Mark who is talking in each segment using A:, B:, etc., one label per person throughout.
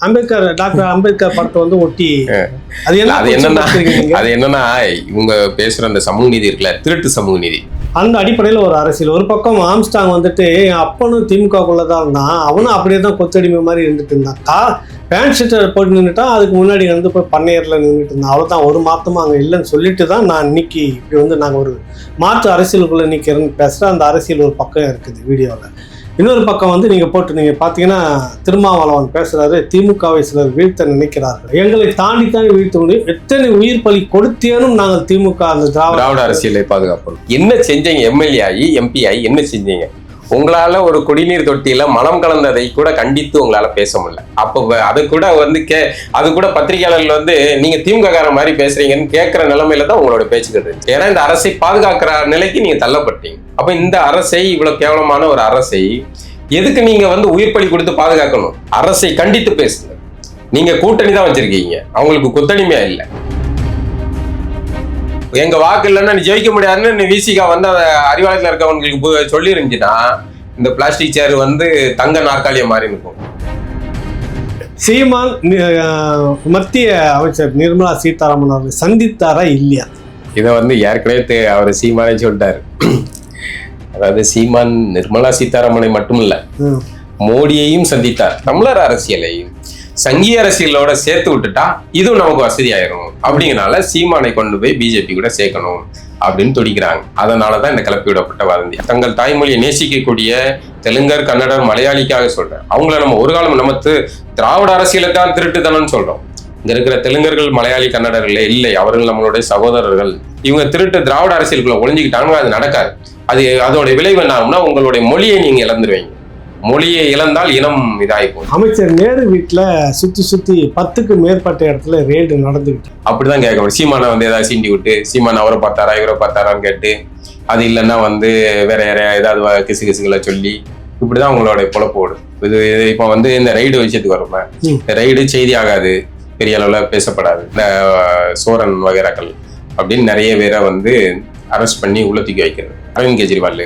A: Doctor Ambedkar படத்தை வந்து ஒட்டி
B: அது என்னன்னா இவங்க பேசுற அந்த சமூக நீதி இருக்குல்ல, திருட்டு சமூக நீதி.
A: அந்த அடிப்படையில் ஒரு அரசியல். ஒரு பக்கம் ஆம்ஸ்டாங் வந்துட்டு அப்பனும் திமுகக்குள்ளதான் இருந்தான், அவனும் அப்படியே தான் கொத்தடிமை மாதிரி இருந்துட்டு இருந்தான். பேண்ட் ஷர்ட்டை போட்டு நின்றுட்டா, அதுக்கு முன்னாடி வந்து போய் பண்ணையரில் நின்றுட்டு இருந்தான். அவ்வளோதான், ஒரு மாற்றமும் அங்கே இல்லைன்னு சொல்லிட்டு தான் நான் இன்னைக்கு இப்படி வந்து நாங்கள் ஒரு மாற்று அரசியலுக்குள்ளே நிற்கிறேன்னு பேசுகிறேன். அந்த அரசியல் ஒரு பக்கம் இருக்குது வீடியோவில். இன்னொரு பக்கம் வந்து நீங்கள் பார்த்தீங்கன்னா திருமாவளவன் பேசுகிறாரு, திமுகவை சிலர் வீழ்த்த நினைக்கிறார்கள், எங்களை தாண்டி வீழ்த்த முடியும், எத்தனை உயிர் பலி கொடுத்தேனும் நாங்கள் திமுக அந்த
B: திராவிட அரசியலை பாதுகாப்போம். என்ன செஞ்சீங்க? எம்எல்ஏ ஆகி எம்பி ஆகி என்ன செஞ்சீங்க? உங்களால ஒரு குடிநீர் தொட்டியில மலம் கலந்ததை கூட கண்டித்து உங்களால பேச முடியல. அப்போ அது கூட வந்து அது கூட பத்திரிகையாளர்கள் வந்து நீங்க திமுக கார மாதிரி பேசுறீங்கன்னு கேட்கிற நிலைமையில தான் உங்களோட பேச்சுக்கள் இருந்துச்சு. ஏன்னா இந்த அரசை பாதுகாக்கிற நிலைக்கு நீங்க தள்ளப்பட்டீங்க. அப்ப இந்த அரசை, இவ்வளவு கேவலமான ஒரு அரசை எதுக்கு நீங்க வந்து உயிர் பலி கொடுத்து பாதுகாக்கணும்? அரசை கண்டித்து பேசுங்க. நீங்க கூட்டணி தான் வச்சிருக்கீங்க, அவங்களுக்கு கொத்தடிமையா இல்லை. எங்க வாக்கு இல்லைன்னா நீ ஜெயிக்க முடியாதுன்னு விசிகா வந்து அறிவாலயத்தில் இருக்கவங்களுக்கு சொல்லி இருந்துச்சுன்னா இந்த பிளாஸ்டிக் சேர் வந்து தங்க நாற்காலியை மாறி இருக்கும்.
A: சீமான் மத்திய அமைச்சர் நிர்மலா சீதாராமன் அவர்கள் சந்தித்தாரா இல்லையா?
B: இதை வந்து ஏற்கனவே அவர் சீமானே சொல்லிட்டாரு. அதாவது சீமான் நிர்மலா சீதாராமனை மட்டும் இல்ல, மோடியையும் சந்தித்தார். தமிழர் அரசியலையும் சங்கிய அரசியலோட சேர்த்து விட்டுட்டா இதுவும் நமக்கு வசதி ஆயிரும் அப்படிங்கனால சீமானை கொண்டு போய் பிஜேபி கூட சேர்க்கணும் அப்படின்னு துடிக்கிறாங்க. அதனாலதான் இந்த கிளப்பி விடப்பட்ட வதந்தி. தங்கள் தாய்மொழியை நேசிக்கக்கூடிய தெலுங்கர், கன்னடர், மலையாளிக்காக சொல்றேன். அவங்கள நம்ம ஒரு காலம் நம்ம திராவிட அரசியலை தான் திருட்டுத்தனம்னு சொல்றோம். இங்க இருக்கிற தெலுங்கர்கள், மலையாளி, கன்னடர்களே இல்லை, அவர்கள் நம்மளுடைய சகோதரர்கள். இவங்க திருட்டு திராவிட அரசியலுக்குள்ள ஒளிஞ்சுக்கிட்டாங்கன்னா அது நடக்காது. அதோட விளைவு என்ன ஆகும்னா உங்களுடைய மொழியை நீங்க இழந்துருவீங்க. மொழியை இழந்தால் இனம் இதாயிப்போம்.
A: அமைச்சர் நேரு வீட்டுல சுத்தி 10க்கு மேற்பட்ட இடத்துல ரெய்டு நடந்துகிட்டு
B: அப்படிதான் கேட்க. சீமானை வந்து ஏதாவது சீண்டி விட்டு, சீமான் அவரை பார்த்தாரா இவரை பார்த்தாரான்னு கேட்டு, அது இல்லைன்னா வந்து வேற ஏதாவது கிசுகளை சொல்லி இப்படிதான் உங்களோட பொழப்போடு. இது இப்ப வந்து இந்த ரைடு விஷயத்துக்கு வருமா, இந்த ரைடு செய்தி ஆகாது, பெரிய அளவுல பேசப்படாது. இந்த சோரன் வகைராக்கள் அப்படின்னு நிறைய பேரை வந்து அரெஸ்ட் பண்ணி உள்ள தூக்கி வைக்கிறது. அரவிந்த் கெஜ்ரிவால்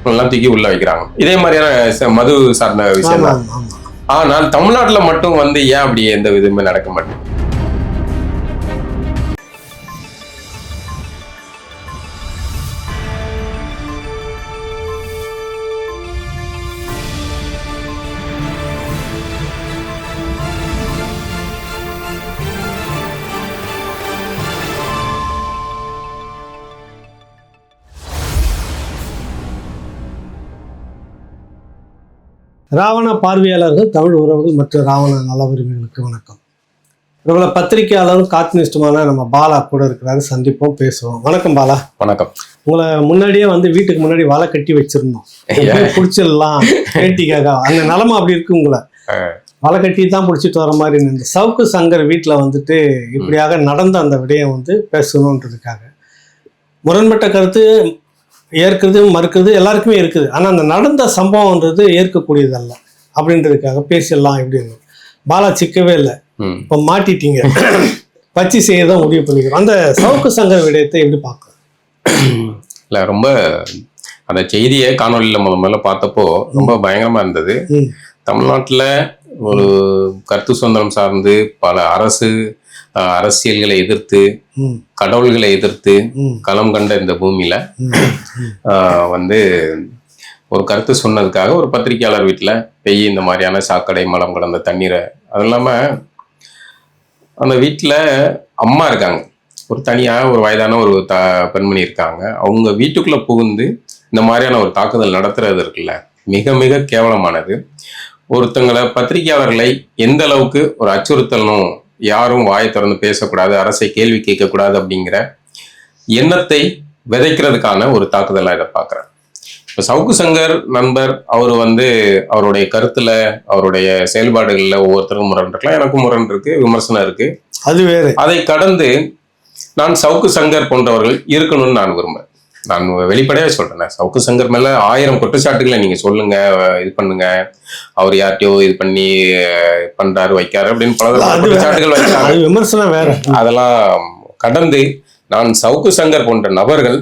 B: எல்லாம் தூக்கி உள்ள வைக்கிறாங்க. இதே மாதிரியான மது சார்ந்த விஷயம் தான். ஆனால் தமிழ்நாட்டுல மட்டும் வந்து ஏன் அப்படி எந்த விதமே நடக்க மாட்டேங்குது?
A: ராவண பார்வையாளர்கள், தமிழ் உறவுகள் மற்றும் ராவண நல உரிமைகளுக்கு வணக்கம். பிரபல பத்திரிகையாளரும் கார்ட்டூனிஸ்டுமான நம்ம பாலா கூட இருக்கிறாரு. சந்திப்போம், பேசுவோம். வணக்கம் பாலா.
B: வணக்கம்.
A: உங்களை முன்னாடியே வந்து வீட்டுக்கு முன்னாடி வலை கட்டி வச்சிருந்தோம், பிடிச்சிடலாம் பேட்டிக்காக. அந்த நிலமை அப்படி இருக்கு, உங்களை வலை கட்டி தான் பிடிச்சிட்டு வர மாதிரி இருந்தது. சவுக்கு சங்கர் வீட்டில் வந்துட்டு இப்படியாக நடந்த அந்த விடயம் வந்து பேசணுன்றதுக்காக முரண்பட்ட கருத்து ஏற்கிறது மறுக்கிறது எல்லாருக்குமே இருக்குது. ஆனால் அந்த நடந்த சம்பவம்ன்றது ஏற்கக்கூடியதல்ல அப்படின்றதுக்காக பேசிடலாம் இப்படின்னு. பாலா சிக்கவே இல்லை, இப்போ மாட்டிட்டீங்க, பச்சி செய்ய தான் முடிவு பண்ணிக்கிறோம். அந்த சவுக்கு சங்கர் விடயத்தை எப்படி பார்க்கலாம்?
B: இல்லை, ரொம்ப அந்த செய்தியை காணொலியில் முதல்ல பார்த்தப்போ ரொம்ப பயங்கரமா இருந்தது. தமிழ்நாட்டில் ஒரு கருத்து சுதந்திரம் சார்ந்து பல அரசியல்களை எதிர்த்து, கடவுள்களை எதிர்த்து களம் கண்ட இந்த பூமியில வந்து ஒரு கருத்து சொன்னதுக்காக ஒரு பத்திரிகையாளர் வீட்டுல பெய் இந்த மாதிரியான சாக்கடை, மலம் கடந்த தண்ணீரை, அது இல்லாம அந்த வீட்டுல அம்மா இருக்காங்க, ஒரு தனியா ஒரு வயதான ஒரு பெண்மணி இருக்காங்க. அவங்க வீட்டுக்குள்ள புகுந்து இந்த மாதிரியான ஒரு தாக்குதல் நடத்துறது இருக்குல்ல, மிக மிக கேவலமானது. ஒருத்தங்களை, பத்திரிகையாளர்களை எந்த அளவுக்கு ஒரு அச்சுறுத்தலும், யாரும் வாயை திறந்து பேசக்கூடாது, அரசை கேள்வி கேட்கக்கூடாது அப்படிங்கிற எண்ணத்தை விதைக்கிறதுக்கான ஒரு தாக்குதலாக இதை பார்க்குறேன். இப்போ சவுக்கு சங்கர் நண்பர் அவர் வந்து அவருடைய கருத்துல, அவருடைய செயல்பாடுகளில் ஒவ்வொருத்தருக்கும் முரண் இருக்கலாம், எனக்கும் முரண் இருக்கு, விமர்சனம் இருக்கு, அது வேறு. அதை கடந்து நான் சவுக்கு சங்கர் போன்றவர்கள் இருக்கணும்னு நான் விரும்புகிறேன். நான் வெளிப்படையாக சொல்றேன், சவுக்கு சங்கர் மேல 1000 குற்றச்சாட்டுகளை நீங்க சொல்லுங்க, இது பண்ணுங்க, அவர் யார்ட்டையோ இது பண்ணி பண்றாரு, வைக்காரு அப்படின்னு பல குற்றச்சாட்டுகள் வைக்கிறாங்க, விமர்சனம் வேற. அதெல்லாம் கடந்து நான் சவுக்கு சங்கர் போன்ற நபர்கள்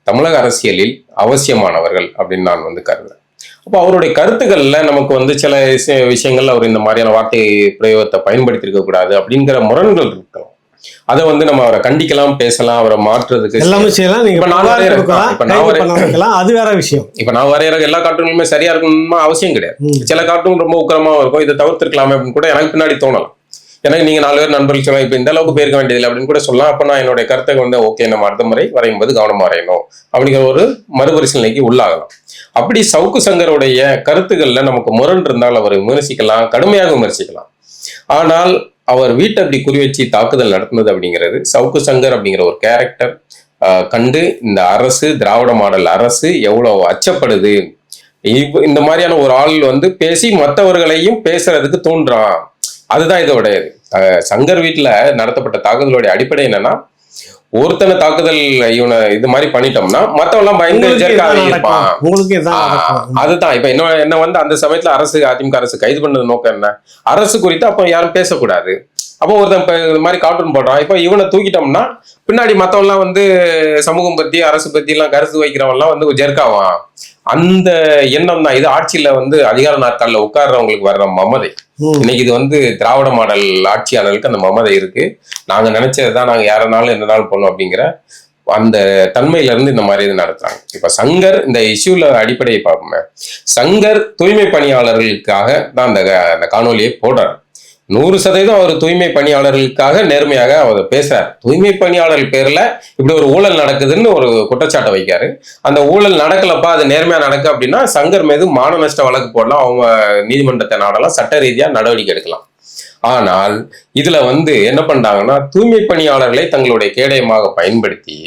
B: தமிழக அரசியலில் அவசியமானவர்கள் அப்படின்னு நான் வந்து கருதுறேன். அப்போ அவருடைய கருத்துக்கள்ல நமக்கு வந்து சில விஷயங்கள்ல அவர் இந்த மாதிரியான வார்த்தை பிரயோகத்தை பயன்படுத்தி இருக்க கூடாது அப்படிங்கிற முரண்கள் இருக்கலாம். அதை வந்து நம்ம அவரை கண்டிக்கலாம், பேசலாம், அவரை மாற்றுறதுக்கு
A: எல்லாமே செய்யலாம். நீங்க
B: இப்ப நான்
A: புகார்
B: வரையற-
A: கொடுக்கலாம்,
B: இப்ப
A: கைது
B: நான் வரைய-
A: பண்ண வைக்கலாம், அது வேற விஷயம்.
B: இப்ப நான் வரைகிற எல்லா கார்ட்டூனுமே சரியா இருக்கணுமா அவசியம் கிடையாது. சில கார்ட்டூன் ரொம்ப உக்கிரமா இருக்கும், இதை தவிர்த்திருக்கலாமே அப்படின்னு கூட எனக்கு பின்னாடி தோணலாம். எனக்கு நீங்க 4 பேர் நண்பர்கள் சொல்லலாம், இப்ப இந்த அளவுக்கு போயிருக்க வேண்டியதில்லை அப்படின்னு கூட சொல்லலாம். அப்ப நான் என்னுடைய கருத்தை வந்து ஓகே, நம்ம அடுத்த முறை வரையும் போது கவனமா வரையணும் அப்படிங்கிற ஒரு மறுபரிசீலனைக்கு உள்ளாகலாம். அப்படி சவுக்கு சங்கருடைய கருத்துக்கள்ல நமக்கு முரண் இருந்தால் அவரை விமர்சிக்கலாம், கடுமையாக விமர்சிக்கலாம். ஆனால் அவர் வீட்டை அப்படி குறி வச்சு தாக்குதல் நடத்துனது அப்படிங்கிறது சவுக்கு சங்கர் அப்படிங்கிற ஒரு கேரக்டர் கண்டு இந்த அரசு, திராவிட மாடல் அரசு எவ்வளவு அச்சப்படுது, இந்த மாதிரியான ஒரு ஆள் வந்து பேசி மற்றவர்களையும் பேசுறதுக்கு தோன்றான். அதுதான் இதோட சங்கர் வீட்டுல நடத்தப்பட்ட தாக்குதலுடைய அடிப்படை என்னன்னா, ஒருத்தனை தாக்குதல் இவனை இது மாதிரி பண்ணிட்டோம்னா மத்தவெல்லாம் பயந்து ஜெர்க்காக இருப்பான்.
A: உங்களுக்கு இதான் நடக்கும்.
B: அதுதான் இப்ப என்ன வந்து அந்த சமயத்துல அரசு, அதிமுக அரசு கைது பண்ணது நோக்கம் என்ன? அரசு குறித்து அப்ப யாரும் பேசக்கூடாது. அப்போ ஒருத்தன் இப்ப இது மாதிரி கார்ட்டூன் போடுறான், இப்ப இவனை தூக்கிட்டோம்னா பின்னாடி மத்தவெல்லாம் வந்து சமூகம் பத்தி, அரசு பத்தி எல்லாம் கருத்து வைக்கிறவன் எல்லாம் வந்து ஜெர்க்காவான். அந்த எண்ணம் தான் இது. ஆட்சியில வந்து அதிகார நாட்கள்ல உட்கார்றவங்களுக்கு வர்ற மமதை. இன்னைக்கு இது வந்து திராவிட மாடல் ஆட்சியாளர்களுக்கு அந்த மமதை இருக்கு. நாங்க நினைச்சதுதான், நாங்க யாரனாலும் என்னனாலும் பண்ணோம் அப்படிங்கிற அந்த தன்மையில இருந்து இந்த மாதிரி இது நடத்துறாங்க. இப்ப சங்கர் இந்த இஷ்யூல அடிப்படையை பார்ப்போமே, சங்கர் தூய்மை பணியாளர்களுக்காக தான் அந்த காணொலியை போடுறாரு. 100% அவர் தூய்மை பணியாளர்களுக்காக நேர்மையாக அவர் பேசுறார். தூய்மை பணியாளர்கள் பேர்ல இப்படி ஒரு ஊழல் நடக்குதுன்னு ஒரு குற்றச்சாட்டை வைக்காரு. அந்த ஊழல் நடக்கலப்பா, அது நேர்மையா நடக்கு அப்படின்னா சங்கர் மீது மான நஷ்ட வழக்கு போடலாம், அவங்க நீதிமன்றத்தை நாடலாம், சட்ட ரீதியா நடவடிக்கை எடுக்கலாம். ஆனால் இதுல வந்து என்ன பண்றாங்கன்னா, தூய்மை பணியாளர்களை தங்களுடைய கேடயமாக பயன்படுத்தி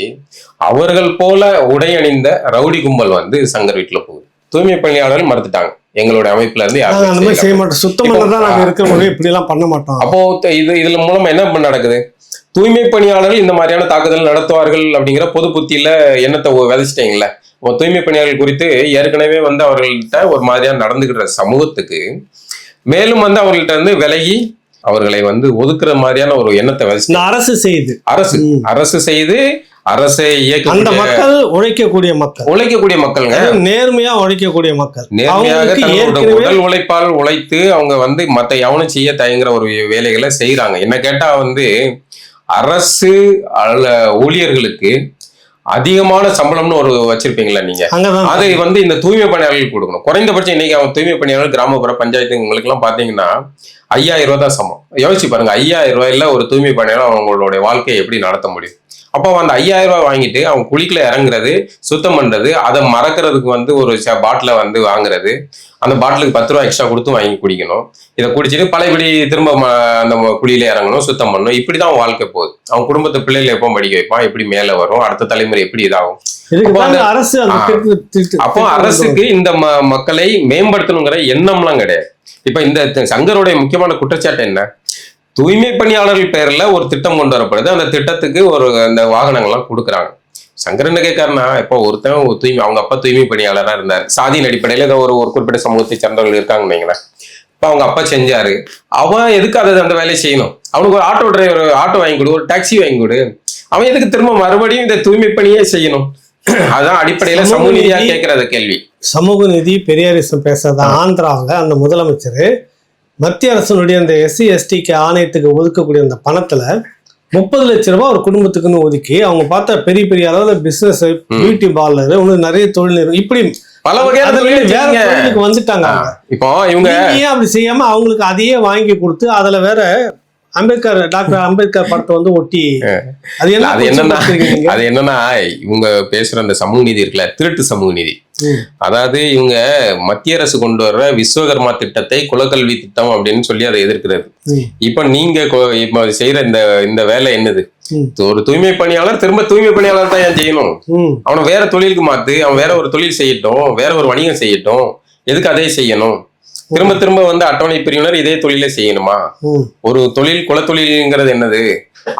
B: அவர்கள் போல உடையணிந்த ரவுடி கும்பல் வந்து சங்கர் வீட்டுல போகுது. தூய்மை பணியாளர்கள் மறுத்துட்டாங்க, எங்களுடைய அமைப்புல இருந்து
A: நாங்க அந்த மாதிரி செய்ய மாட்டோம், சுத்தமாக தான் நாங்க இருக்கிற முறை இப்படி எல்லாம் பண்ண மாட்டோம்.
B: அப்போ இதுல மூலமா என்ன நடக்குது? தூய்மை பணியாளர்கள் இந்த மாதிரியான தாக்குதல் நடத்துவார்கள் அப்படிங்கிற பொது புத்தியில எண்ணத்தை விதைச்சிட்டீங்களே. தூய்மை பணியாளர்கள் குறித்து ஏற்கனவே வந்து அவர்கள்ட்ட ஒரு மாதிரியா நடந்துகிற சமூகத்துக்கு மேலும் வந்து அவர்கள்ட்ட வந்து விலகி அவர்களை வந்து ஒதுக்குற மாதிரியான ஒரு எண்ணத்தை விதைச்சு அரசு செய்து அரசை
A: அந்த மக்கள் உழைக்கக்கூடிய மக்களுங்க, நேர்மையா உழைக்கக்கூடிய மக்கள்,
B: நேர்மையாக தங்களோட உடல் உழைப்பால் உழைத்து அவங்க வந்து மத்த எவனும் செய்ய தயங்குற ஒரு வேலைகளை செய்யறாங்க. என்ன கேட்டா வந்து அரசு ஊழியர்களுக்கு அதிகமான சம்பளம்னு ஒரு வச்சிருப்பீங்களா நீங்க, அதை வந்து இந்த தூய்மை பணியாளர்களுக்கு கொடுக்கணும். குறைந்தபட்சம் இன்னைக்கு அவங்க தூய்மை பணியாளர்கள் கிராமப்புற பஞ்சாயத்து உங்களுக்கு எல்லாம் பாத்தீங்கன்னா 5000 ரூபாய் தான் சம்பளம். யோசிச்சு பாருங்க, 5000 ரூபாயில ஒரு தூய்மை பணியாளர் அவங்களுடைய வாழ்க்கையை எப்படி நடத்த முடியும்? அப்போ அந்த 5000 ரூபாய் வாங்கிட்டு அவங்க குழிக்குள்ள இறங்குறது, சுத்தம் பண்றது, அதை மறக்கிறதுக்கு வந்து ஒரு பாட்டில வந்து வாங்குறது, அந்த பாட்டிலுக்கு 10 ரூபாய் எக்ஸ்ட்ரா கொடுத்து வாங்கி குடிக்கணும். இதை குடிச்சிட்டு பழையபடி திரும்ப அந்த குழியில இறங்கணும், சுத்தம் பண்ணணும். இப்படிதான் வாழ்க்கை போகுது. அவங்க குடும்பத்தை பிள்ளைகளை எப்போ படிக்க வைப்பான், எப்படி மேல வரும், அடுத்த தலைமுறை எப்படி இதாகும். அப்போ அரசுக்கு இந்த மக்களை மேம்படுத்தணுங்கிற எண்ணம்லாம் கிடையாது. இப்ப இந்த சங்கருடைய முக்கியமான குற்றச்சாட்டு என்ன? தூய்மை பணியாளர்கள் பேர்ல ஒரு திட்டம் கொண்டு வரப்படுது, அந்த திட்டத்துக்கு ஒரு அந்த வாகனங்கள்லாம் கொடுக்குறாங்க. சங்கர் என்ன கேட்காருன்னா, இப்போ ஒருத்தன் தூய்மை, அவங்க அப்பா தூய்மை பணியாளராக இருந்தார், சாதியின் அடிப்படையில் ஏதோ ஒரு குறிப்பிட்ட சமூகத்தை சேர்ந்தவர்கள் இருக்காங்கன்னு வைங்களேன். இப்போ அவங்க அப்பா செஞ்சாரு, அவன் எதுக்கு அதை அந்த வேலையை செய்யணும்? அவனுக்கு ஒரு ஆட்டோ டிரைவர் ஆட்டோ வாங்கி கொடு, ஒரு டாக்ஸி வாங்கி கொடு, அவன் எதுக்கு திரும்ப மறுபடியும் இந்த தூய்மை பணியே செய்யணும்? அதான் அடிப்படையில சமூக நீதியா கேட்கறது கேள்வி.
A: சமூக நீதி பெரியாரிசம் பேசுறது ஆந்திராவில் அந்த முதலமைச்சர் மத்திய அரசனுடைய அந்த SC STக்கு ஆணையத்துக்கு ஒதுக்கக்கூடிய அந்த பணத்துல 30 லட்சம் ரூபாய் ஒரு குடும்பத்துக்குன்னு ஒதுக்கி அவங்க பார்த்தா பெரிய பெரிய அளவுல பிசினஸ், பியூட்டி பார்லர், இன்னும் நிறைய தொழில் நிறுவனம், இப்படி
B: பல வகையான
A: தொழிலுக்கு வந்துட்டாங்க.
B: இப்போ இவங்க
A: ஏன் அப்படி செய்யாம அவங்களுக்கு அதையே வாங்கி கொடுத்து அதுல வேற டாக்டர் அம்பேத்கர் படத்தை வந்து ஒட்டி அது
B: என்னன்னா இவங்க பேசுற அந்த சமூக நீதி இருக்குல்ல, திருட்டு சமூக நீதி. அதாவது இவங்க மத்திய அரசு கொண்டு வர்ற விஸ்வகர்மா திட்டத்தை குலக்கல்வி திட்டம் அப்படின்னு சொல்லி அதை எதிர்க்கிறது. இப்ப நீங்க இப்ப செய்யற இந்த வேலை என்னது? ஒரு தூய்மை பணியாளர் திரும்ப தூய்மை பணியாளர் தான் ஏன் செய்யணும்? அவனை வேற தொழிலுக்கு மாத்து, அவன் வேற ஒரு தொழில் செய்யட்டும், வேற ஒரு வணிகம் செய்யட்டும், எதுக்கு அதே செய்யணும்? திரும்ப திரும்ப வந்து அட்டவணை பிரிவினர் இதே தொழிலே செய்யணுமா? ஒரு தொழில் குலத்தொழில்ங்கிறது என்னது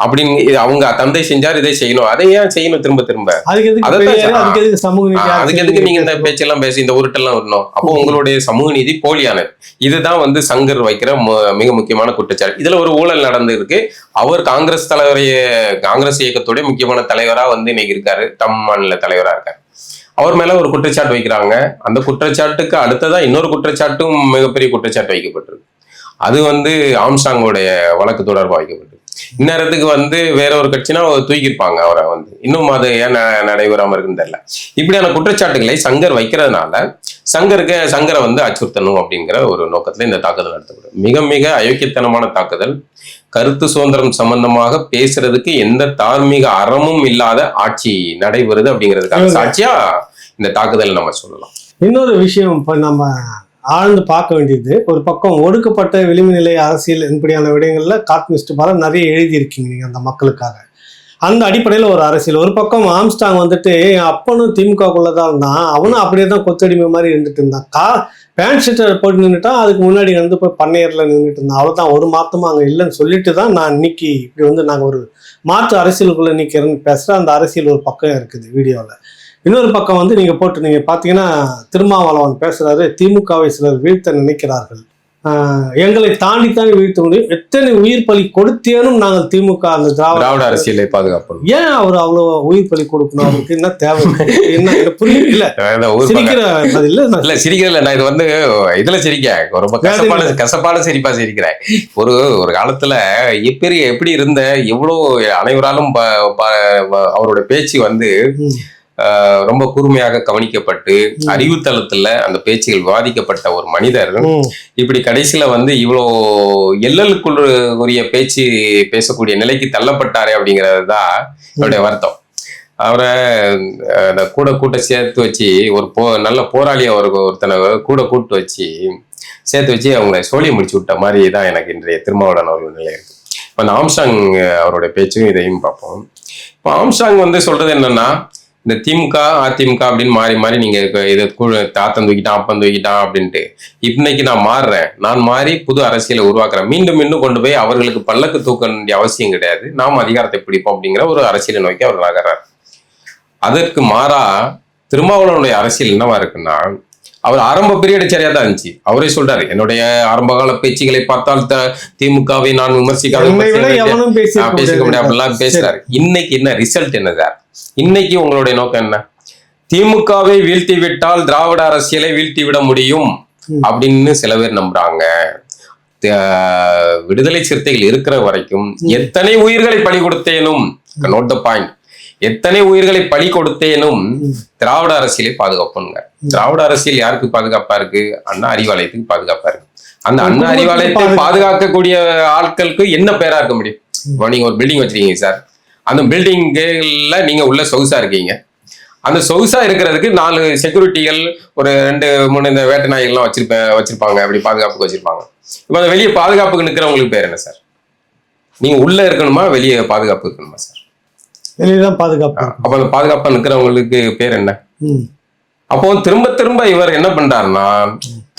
B: அப்படின்னு அவங்க தந்தை செஞ்சார், இதை செய்யணும், அதை ஏன் செய்யணும் திரும்ப திரும்ப? அதுக்கு எதுக்கு நீங்க இந்த பேச்செல்லாம் பேசி இந்த உருட்டெல்லாம் வரணும்? அப்போ உங்களுடைய சமூக நீதி போலியானது. இதுதான் வந்து சங்கர் வைக்கிற மிக முக்கியமான குற்றச்சாட்டு. இதுல ஒரு ஊழல் நடந்து இருக்கு. அவர் காங்கிரஸ் இயக்கத்துடைய முக்கியமான தலைவரா வந்து இன்னைக்கு இருக்காரு, மாநில தலைவரா இருக்காரு. அவர் மேல ஒரு குற்றச்சாட்டு வைக்கிறாங்க. அந்த குற்றச்சாட்டுக்கு அடுத்ததா இன்னொரு குற்றச்சாட்டும் மிகப்பெரிய குற்றச்சாட்டு வைக்கப்பட்டிருக்கு. அது வந்து ஆம்ஸ்ட்ராங்கோடைய வழக்கு தொடர்பாக வைக்கப்பட்டிருக்கு. இந்நேரத்துக்கு வந்து வேற ஒரு கட்சினா தூக்கியிருப்பாங்க அவரை வந்து. இன்னும் அது ஏன் நடைபெறாம இருக்குன்னு தெரியல. இப்படியான குற்றச்சாட்டுகளை சங்கர் வைக்கிறதுனால சங்கரை வந்து அச்சுறுத்தணும் அப்படிங்கிற ஒரு நோக்கத்துல இந்த தாக்குதல் நடத்தப்படும். மிக மிக அயோக்கியத்தனமான தாக்குதல். கருத்து சுதந்திரம் சம்பந்தமாக பேசுறதுக்கு எந்த தார்மீக அறமும் இல்லாத ஆட்சி நடைபெறுது அப்படிங்கிறதுக்கான சாட்சியா இந்த தாக்குதல் நம்ம சொல்லலாம்.
A: இன்னொரு விஷயம் இப்ப நம்ம ஆழ்ந்து பார்க்க வேண்டியது, ஒரு பக்கம் ஒடுக்கப்பட்ட விளிம்பு நிலை அரசியல் இப்படியான விடயங்கள்ல கார்ட்டூனிஸ்ட் பல நிறைய எழுதியிருக்கீங்க நீங்க அந்த மக்களுக்காக. அந்த அடிப்படையில் ஒரு அரசியல். ஒரு பக்கம் ஆம்ஸ்ட்ராங் வந்துட்டு அப்பனும் திமுகக்குள்ளதான் இருந்தான், அவனும் அப்படியே தான் கொத்தடிமை மாதிரி இருந்துட்டு இருந்தான். பேண்ட் ஷர்ட்டை போட்டு நின்றுட்டான், அதுக்கு முன்னாடி வந்து போய் பண்ணையரில் நின்றுட்டு இருந்தான். அவ்வளோதான், ஒரு மாற்றமும் அங்கே இல்லைன்னு சொல்லிட்டு தான் நான் இன்னைக்கு இப்படி வந்து நாங்கள் ஒரு மாற்று அரசியலுக்குள்ளே நிற்கிறேன்னு பேசுகிறேன். அந்த அரசியல் ஒரு பக்கம் இருக்குது வீடியோவில். இன்னொரு பக்கம் வந்து நீங்கள் பார்த்தீங்கன்னா திருமாவளவன் பேசுகிறாரு, திமுகவை சிலர் வீழ்த்த நினைக்கிறார்கள், எங்களை தாண்டி வீழ்த்த முடியும், எத்தனை உயிர் பலி கொடுத்தேனும் நாங்கள் திமுக அந்த
B: திராவிட அரசியலை பாதுகாப்போம்.
A: ஏன் அவர் அவ்வளோ உயிர் பலி கொடுக்கணும்? அவருக்கு என்ன தேவை? என்ன புரியல.
B: சிரிக்கிறதுல நான் இது வந்து இதுல சிரிக்க ரொம்ப கசப்பான சிரிப்பா சிரிக்கிறேன். ஒரு காலத்துல எப்படி இருந்த எவ்வளவு அனைவராலும் அவரோட பேச்சு வந்து ரொம்ப கூர்மையாக கவனிக்கப்பட்டு அறிவுத்தளத்துல அந்த பேச்சுகள் விவாதிக்கப்பட்ட ஒரு மனிதர் இப்படி கடைசியில வந்து இவ்வளோ எல்லலுக்குள் உரிய பேச்சு பேசக்கூடிய நிலைக்கு தள்ளப்பட்டாரே அப்படிங்கிறது தான் என்னுடைய வருத்தம். அவரை கூட சேர்த்து வச்சு ஒரு நல்ல போராளியை ஒருத்தனை கூட்டு வச்சு சேர்த்து வச்சு அவங்களை சோழியை முடிச்சு விட்ட மாதிரி தான் எனக்கு இன்றைய திருமாவளவன் அவர்கள் நிலை இருக்கு. இப்போ அந்த ஆம்ஸ்ட்ராங் அவருடைய பேச்சும் இதையும் பார்ப்போம். இப்போ ஆம்ஸ்ட்ராங் வந்து சொல்றது என்னன்னா, இந்த திமுக அதிமுக அப்படின்னு மாறி நீங்க இதை தாத்தன் தூக்கிட்டான் அப்பன் தூக்கிட்டான் அப்படின்ட்டு, இன்னைக்கு நான் மாறி புது அரசியலை உருவாக்குறேன், மீண்டும் கொண்டு போய் அவர்களுக்கு பல்லக்கு தூக்க வேண்டிய அவசியம் கிடையாது, நாம் அதிகாரத்தை பிடிப்போம் அப்படிங்கிற ஒரு அரசியலை நோக்கி அவர் நகர்றார். அதற்கு மாறா திருமாவளவனுடைய அரசியல் என்னவா இருக்குன்னா, அவர் ஆரம்ப பீரியட் சரியா தான் இருந்துச்சு. அவரே சொல்றாரு, என்னுடைய ஆரம்ப கால பேச்சுகளை பார்த்தால் திமுகவை நான் விமர்சிக்க முடியாது அப்படிலாம் பேசுறாரு. இன்னைக்கு என்ன ரிசல்ட் என்ன சார்? இன்னைக்கு உங்களுடைய நோக்கம் என்ன? திமுகவை வீழ்த்தி விட்டால் திராவிட அரசியலை வீழ்த்தி விட முடியும் அப்படின்னு சில பேர் நம்புறாங்க. விடுதலை சிறுத்தைகள் இருக்கிற வரைக்கும் எத்தனை உயிர்களை பலி கொடுத்தேனும், நோட் த பாயிண்ட், எத்தனை உயிர்களை பலி கொடுத்தேனும் திராவிட அரசியலை பாதுகாப்புங்க. திராவிட அரசியல் யாருக்கு பாதுகாப்பா இருக்கு? அண்ணா அறிவாலயத்துக்கு பாதுகாப்பா இருக்கு. அந்த அண்ணா அறிவாலயத்தை பாதுகாக்கக்கூடிய ஆட்களுக்கு என்ன பேரா இருக்க முடியும்? இப்போ நீங்க ஒரு பில்டிங் வச்சிருக்கீங்க சார், அந்த பில்டிங்ல நீங்க உள்ள சொகுசா இருக்கீங்க. அந்த சொகுசா இருக்கிறதுக்கு 4 செக்யூரிட்டிகள், ஒரு 2-3 இந்த வேட்டை நாய்கள்லாம் வச்சிருப்பாங்க, அப்படி பாதுகாப்புக்கு வச்சிருப்பாங்க. இப்போ அந்த வெளியே பாதுகாப்புக்கு நிற்கிறவங்களுக்கு பேர் என்ன சார்? நீங்க உள்ள இருக்கணுமா வெளியே பாதுகாப்பு இருக்கணுமா சார்?
A: வெளியேதான் பாதுகாப்பு.
B: அப்ப அந்த பாதுகாப்பா நிற்கிறவங்களுக்கு பேர் என்ன? அப்போ திரும்ப இவர் என்ன பண்றாருன்னா,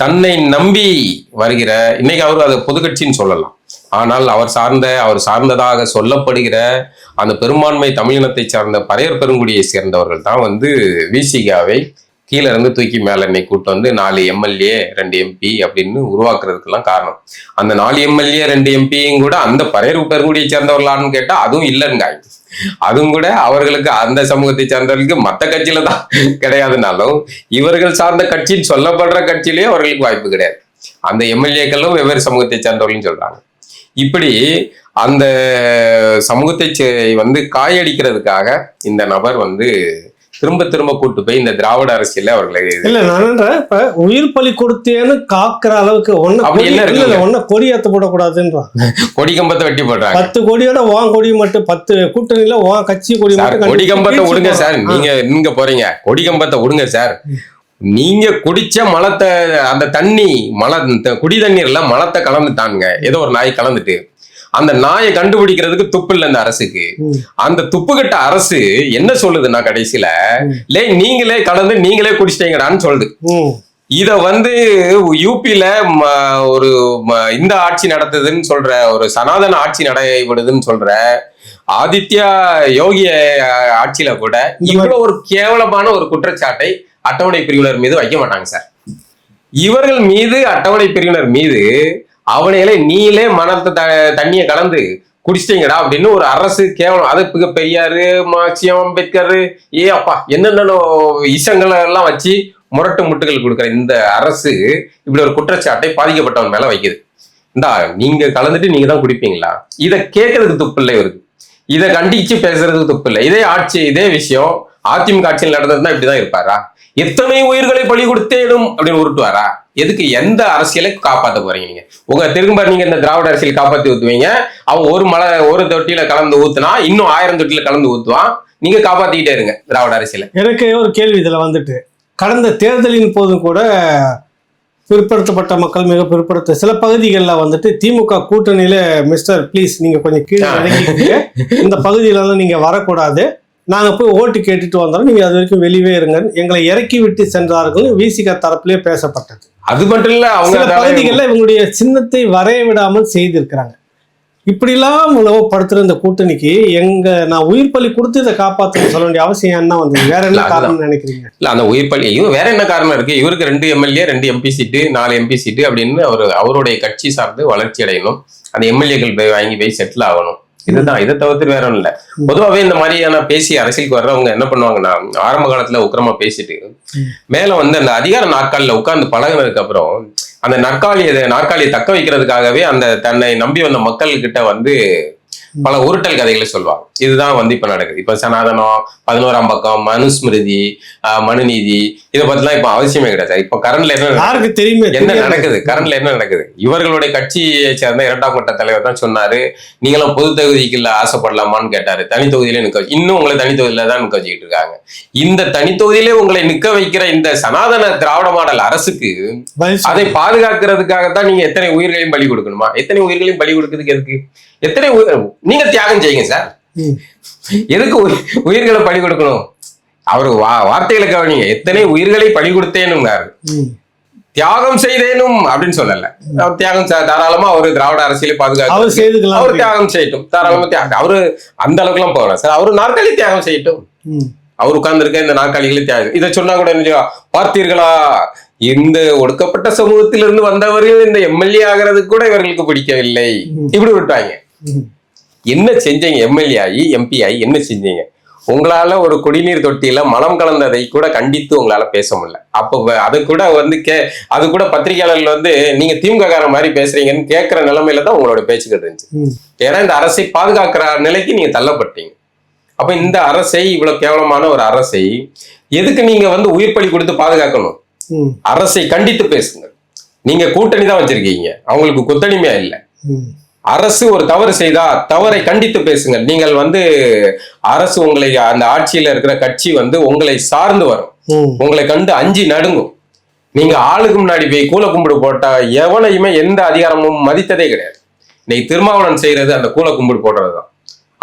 B: தன்னை நம்பி வருகிற, இன்னைக்கு அவரு அதை பொது கட்சின்னு சொல்லலாம், ஆனால் அவர் சார்ந்ததாக சொல்லப்படுகிற அந்த பெரும்பான்மை தமிழினத்தை சார்ந்த பறையர் பெருங்குடியை சேர்ந்தவர்கள் தான் வந்து விசிகாவை கீழே இருந்து தூக்கி மேல இன்னைக்கு கூட்டு வந்து 4 எம்எல்ஏ 2 எம்பி அப்படின்னு உருவாக்குறதுக்கெல்லாம் காரணம். அந்த 4 எம்எல்ஏ 2 எம்பியும் கூட அந்த பறையர் பெருங்குடியை சேர்ந்தவர்களான்னு கேட்டா அதுவும் இல்லைங்க. அதுவும் கூட அவர்களுக்கு அந்த சமூகத்தை சார்ந்தவர்களுக்கு மற்ற கட்சியில தான் கிடையாதுனாலும் இவர்கள் சார்ந்த கட்சின்னு சொல்லப்படுற கட்சியிலேயே அவர்களுக்கு வாய்ப்பு கிடையாது. அந்த எம்எல்ஏக்களும் வெவ்வேறு சமூகத்தை சார்ந்தவர்கள்னு சொல்றாங்க. இப்படி அந்த சமூகத்தை வந்து காயடிக்கிறதுக்காக இந்த நபர் வந்து திரும்ப கூட்டு போய் இந்த திராவிட அரசியல அவர்களை
A: இல்ல நான் இப்ப உயிர் பலி கொடுத்தேன்னு காக்குற அளவுக்கு ஒன்னு கொடியேற்ற போடக்கூடாதுன்றான்.
B: கொடி கம்பத்தை வெட்டி போடுறாங்க. 10
A: கொடியோட வான் கொடி மட்டும் 10 கூட்டணியில வான் கட்சி கொடி
B: கொடி கம்பத்தை விடுங்க சார். நீங்க போறீங்க, கொடி கம்பத்தை விடுங்க சார். நீங்க குடிச்ச மலத்தை, அந்த தண்ணி குடி தண்ணீர்ல மலத்தை கலந்துட்டானுங்க, ஏதோ ஒரு நாய் கலந்துட்டு, அந்த நாயை கண்டுபிடிக்கிறதுக்கு துப்பு இல்லை இந்த அரசுக்கு. அந்த துப்பு கட்ட அரசு என்ன சொல்லுதுன்னா கடைசியில, நீங்களே கலந்து நீங்களே குடிச்சிட்டீங்கடான்னு சொல்லுது. இத வந்து யூபியில ஒரு இந்த ஆட்சி நடத்துதுன்னு சொல்ற, ஒரு சனாதன ஆட்சி நடைபெறுதுன்னு சொல்ற ஆதித்யா யோகி ஆட்சியில கூட இவ்வளவு ஒரு கேவலமான ஒரு குற்றச்சாட்டை அட்டவணை பிரிவினர் மீது வைக்க மாட்டாங்க சார். இவர்கள் மீது, அட்டவணை பிரிவினர் மீது, அவனையில நீங்களே மனத்தை தண்ணியை கலந்து குடிச்சிட்டீங்கடா அப்படின்னு ஒரு அரசு கேவலம். அது பெரியாரு, மார்க்சியம், அம்பேத்கர், அப்பா என்னென்ன இசங்களை எல்லாம் வச்சு முரட்டு முட்டுகள் கொடுக்குற இந்த அரசு இப்படி ஒரு குற்றச்சாட்டை பாதிக்கப்பட்டவன் மேல வைக்குது. இந்தா நீங்க கலந்துட்டு நீங்க தான் குடிப்பீங்களா? இதை கேட்கறதுக்கு துப்பு இல்லை இவருக்கு, இதை கண்டிச்சு பேசுறதுக்கு துப்பு இல்லை. இதே ஆட்சி, இதே விஷயம் அதிமுக ஆட்சியில் நடந்ததுன்னா இப்படிதான் இருப்பாரா? எத்தனை உயிர்களை பலி கொடுத்தேனும் அப்படின்னு உருட்டுவாரா? எதுக்கு? எந்த அரசியலை காப்பாற்ற போறீங்க நீங்க? உங்க திரும்ப நீங்க இந்த திராவிட அரசியல் காப்பாத்தி ஊத்துவீங்க. அவன் ஒரு தொட்டியில கலந்து ஊத்துனா இன்னும் 1000 தொட்டியில கலந்து ஊத்துவான். நீங்க காப்பாத்திக்கிட்டே இருங்க திராவிட அரசியலை. எனக்கு
A: ஒரு கேள்வி இதுல வந்துட்டு, கடந்த தேர்தலின் போதும் கூட பிற்படுத்தப்பட்ட மக்கள், மிக பிற்படுத்த சில பகுதிகளில் வந்துட்டு திமுக கூட்டணியில மிஸ்டர் ப்ளீஸ் நீங்க கொஞ்சம் கீழே இறங்கிக்கீங்க, இந்த பகுதியிலலாம் நீங்க வரக்கூடாது, நாங்க போய் ஓட்டு கேட்டுட்டு வந்தோம், நீங்க அது வரைக்கும் வெளியே இருங்க, எங்களை இறக்கி விட்டு சென்றார்கள் விசிக தரப்புலயே பேசப்பட்டது.
B: அது மட்டும் இல்ல, அவங்க
A: பகுதிகளில் இவங்களுடைய சின்னத்தை வரைய விடாமல் செய்திருக்கிறாங்க. இப்படிலாம் உணவுப்படுத்துற இந்த கூட்டணிக்கு நான் உயிர் பலி கொடுத்து இதை காப்பாற்றணும்னு சொல்ல வேண்டிய அவசியம் என்ன வந்து? வேற என்ன காரணம் நினைக்கிறீங்க?
B: இல்ல, அந்த உயிர் பலி வேற என்ன காரணம் இருக்கு? இவருக்கு 2 எம்எல்ஏ, 2 எம்பி சீட்டு, 4 எம்பி சீட்டு அப்படின்னு அவருடைய கட்சி சார்ந்து வளர்ச்சி அடையணும். அந்த எம்எல்ஏக்கள் போய் வாங்கி போய் செட்டில் ஆகணும். இதுதான். இதை தவிர்த்து வேற ஒன்றும் இல்லை. பொதுவாகவே இந்த மாதிரியான பேசி அரசியலுக்கு வர்றவங்க என்ன பண்ணுவாங்கன்னா, ஆரம்ப காலத்துல உக்கிரமா பேசிட்டு மேல வந்து அந்த அதிகார நாற்காலில உட்கார்ந்து பழகினதுக்கு அப்புறம் அந்த நாற்காலியை தக்க வைக்கிறதுக்காகவே அந்த தன்னை நம்பி வந்த மக்கள் கிட்ட வந்து பல உருட்டல் கதைகளை சொல்லுவாங்க. இதுதான் வந்து இப்ப நடக்குது. இப்ப சனாதனம், 11ஆம் பக்கம், மனுஸ்மிருதி, மனுநீதி, இதை பத்திலாம் இப்ப அவசியமே கிடையாது. இப்ப கரண்ட்ல என்ன நடக்குது? கரண்ட்ல என்ன நடக்குது? இவர்களுடைய கட்சியை சேர்ந்த 2ஆம் கட்ட தலைவர் தான் சொன்னாரு, நீங்களும் பொது தொகுதிக்கு ஆசைப்படலாமான்னு கேட்டாரு. தனி தொகுதியிலே நிக்க வச்சு, இன்னும் உங்களை தனி தொகுதியில தான் நிக்க வச்சுக்கிட்டு இருக்காங்க. இந்த தனி தொகுதியிலே உங்களை நிக்க வைக்கிற இந்த சனாதன திராவிட மாடல் அரசுக்கு அதை பாதுகாக்கிறதுக்காகத்தான் நீங்க எத்தனை உயிர்களையும் பலி கொடுக்கணுமா? எத்தனை உயிர்களையும் பலி கொடுக்கிறதுக்கு எதுக்கு? எத்தனை நீங்க தியாகம் செய்யுங்க சார். எதுக்கு உயிர்களை பலி கொடுக்கணும்? அவரு வார்த்தைகளை கவனிங்க. எத்தனை உயிர்களை பலி கொடுத்தேனும், தியாகம் செய்தேனும் அப்படின்னு சொல்லல. அவர் தியாகம் தாராளமா அவரு திராவிட அரசியலை பாதுகாக்க அவர் தியாகம் செய்யட்டும். தாராளமா அவரு அந்த அளவுக்கு எல்லாம் போகலாம் சார். அவரு நாற்காலி தியாகம் செய்யட்டும். அவர் உட்கார்ந்து இருக்க இந்த நாற்காலிகளை தியாகம். இதை சொன்னா கூட என்ன பார்த்தீர்களா, இந்த ஒடுக்கப்பட்ட சமூகத்திலிருந்து வந்தவர்கள் இந்த எம்எல்ஏ ஆகிறதுக்கு கூட இவர்களுக்கு பிடிக்கவில்லை, இப்படி விட்டாங்க. என்ன செஞ்சீங்க? எம்எல்ஏ ஆகி எம்பி ஆகி என்ன செஞ்சீங்க? உங்களால ஒரு குடிநீர் தொட்டியில மலம் கலந்ததை கூட கண்டித்து உங்களால பேச முடியல. அப்போ அது கூட வந்து அது கூட பத்திரிகையாளர்கள் வந்து நீங்க திமுக காரன் மாதிரி பேசுறீங்கன்னு கேட்கிற நிலைமையில தான் உங்களோட பேச்சுக்கிட்டு இருந்துச்சு. ஏன்னா இந்த அரசை பாதுகாக்கிற நிலைக்கு நீங்க தள்ளப்பட்டீங்க. அப்ப இந்த அரசை, இவ்வளவு கேவலமான ஒரு அரசை எதுக்கு நீங்க வந்து உயிர் பலி கொடுத்து பாதுகாக்கணும்? அரசை கண்டித்து பேசுங்க. நீங்க கூட்டணி தான் வச்சிருக்கீங்க, அவங்களுக்கு கொத்தடிமையா இல்லை. அரசு ஒரு தவறு செய்தா தவறை கண்டித்து பேசுங்கள். நீங்கள் வந்து அரசு உங்களை, அந்த ஆட்சியில இருக்கிற கட்சி வந்து உங்களை சார்ந்து வரும், உங்களை கண்டு அஞ்சி நடுங்கும். நீங்க ஆளுக்கு முன்னாடி போய் கூல கும்பிடு போட்டா எவனையுமே எந்த அதிகாரமும் மதித்ததே கிடையாது. இன்னைக்கு திருமாவளவன் செய்யறது அந்த கூல கும்பிடு போடுறதுதான்.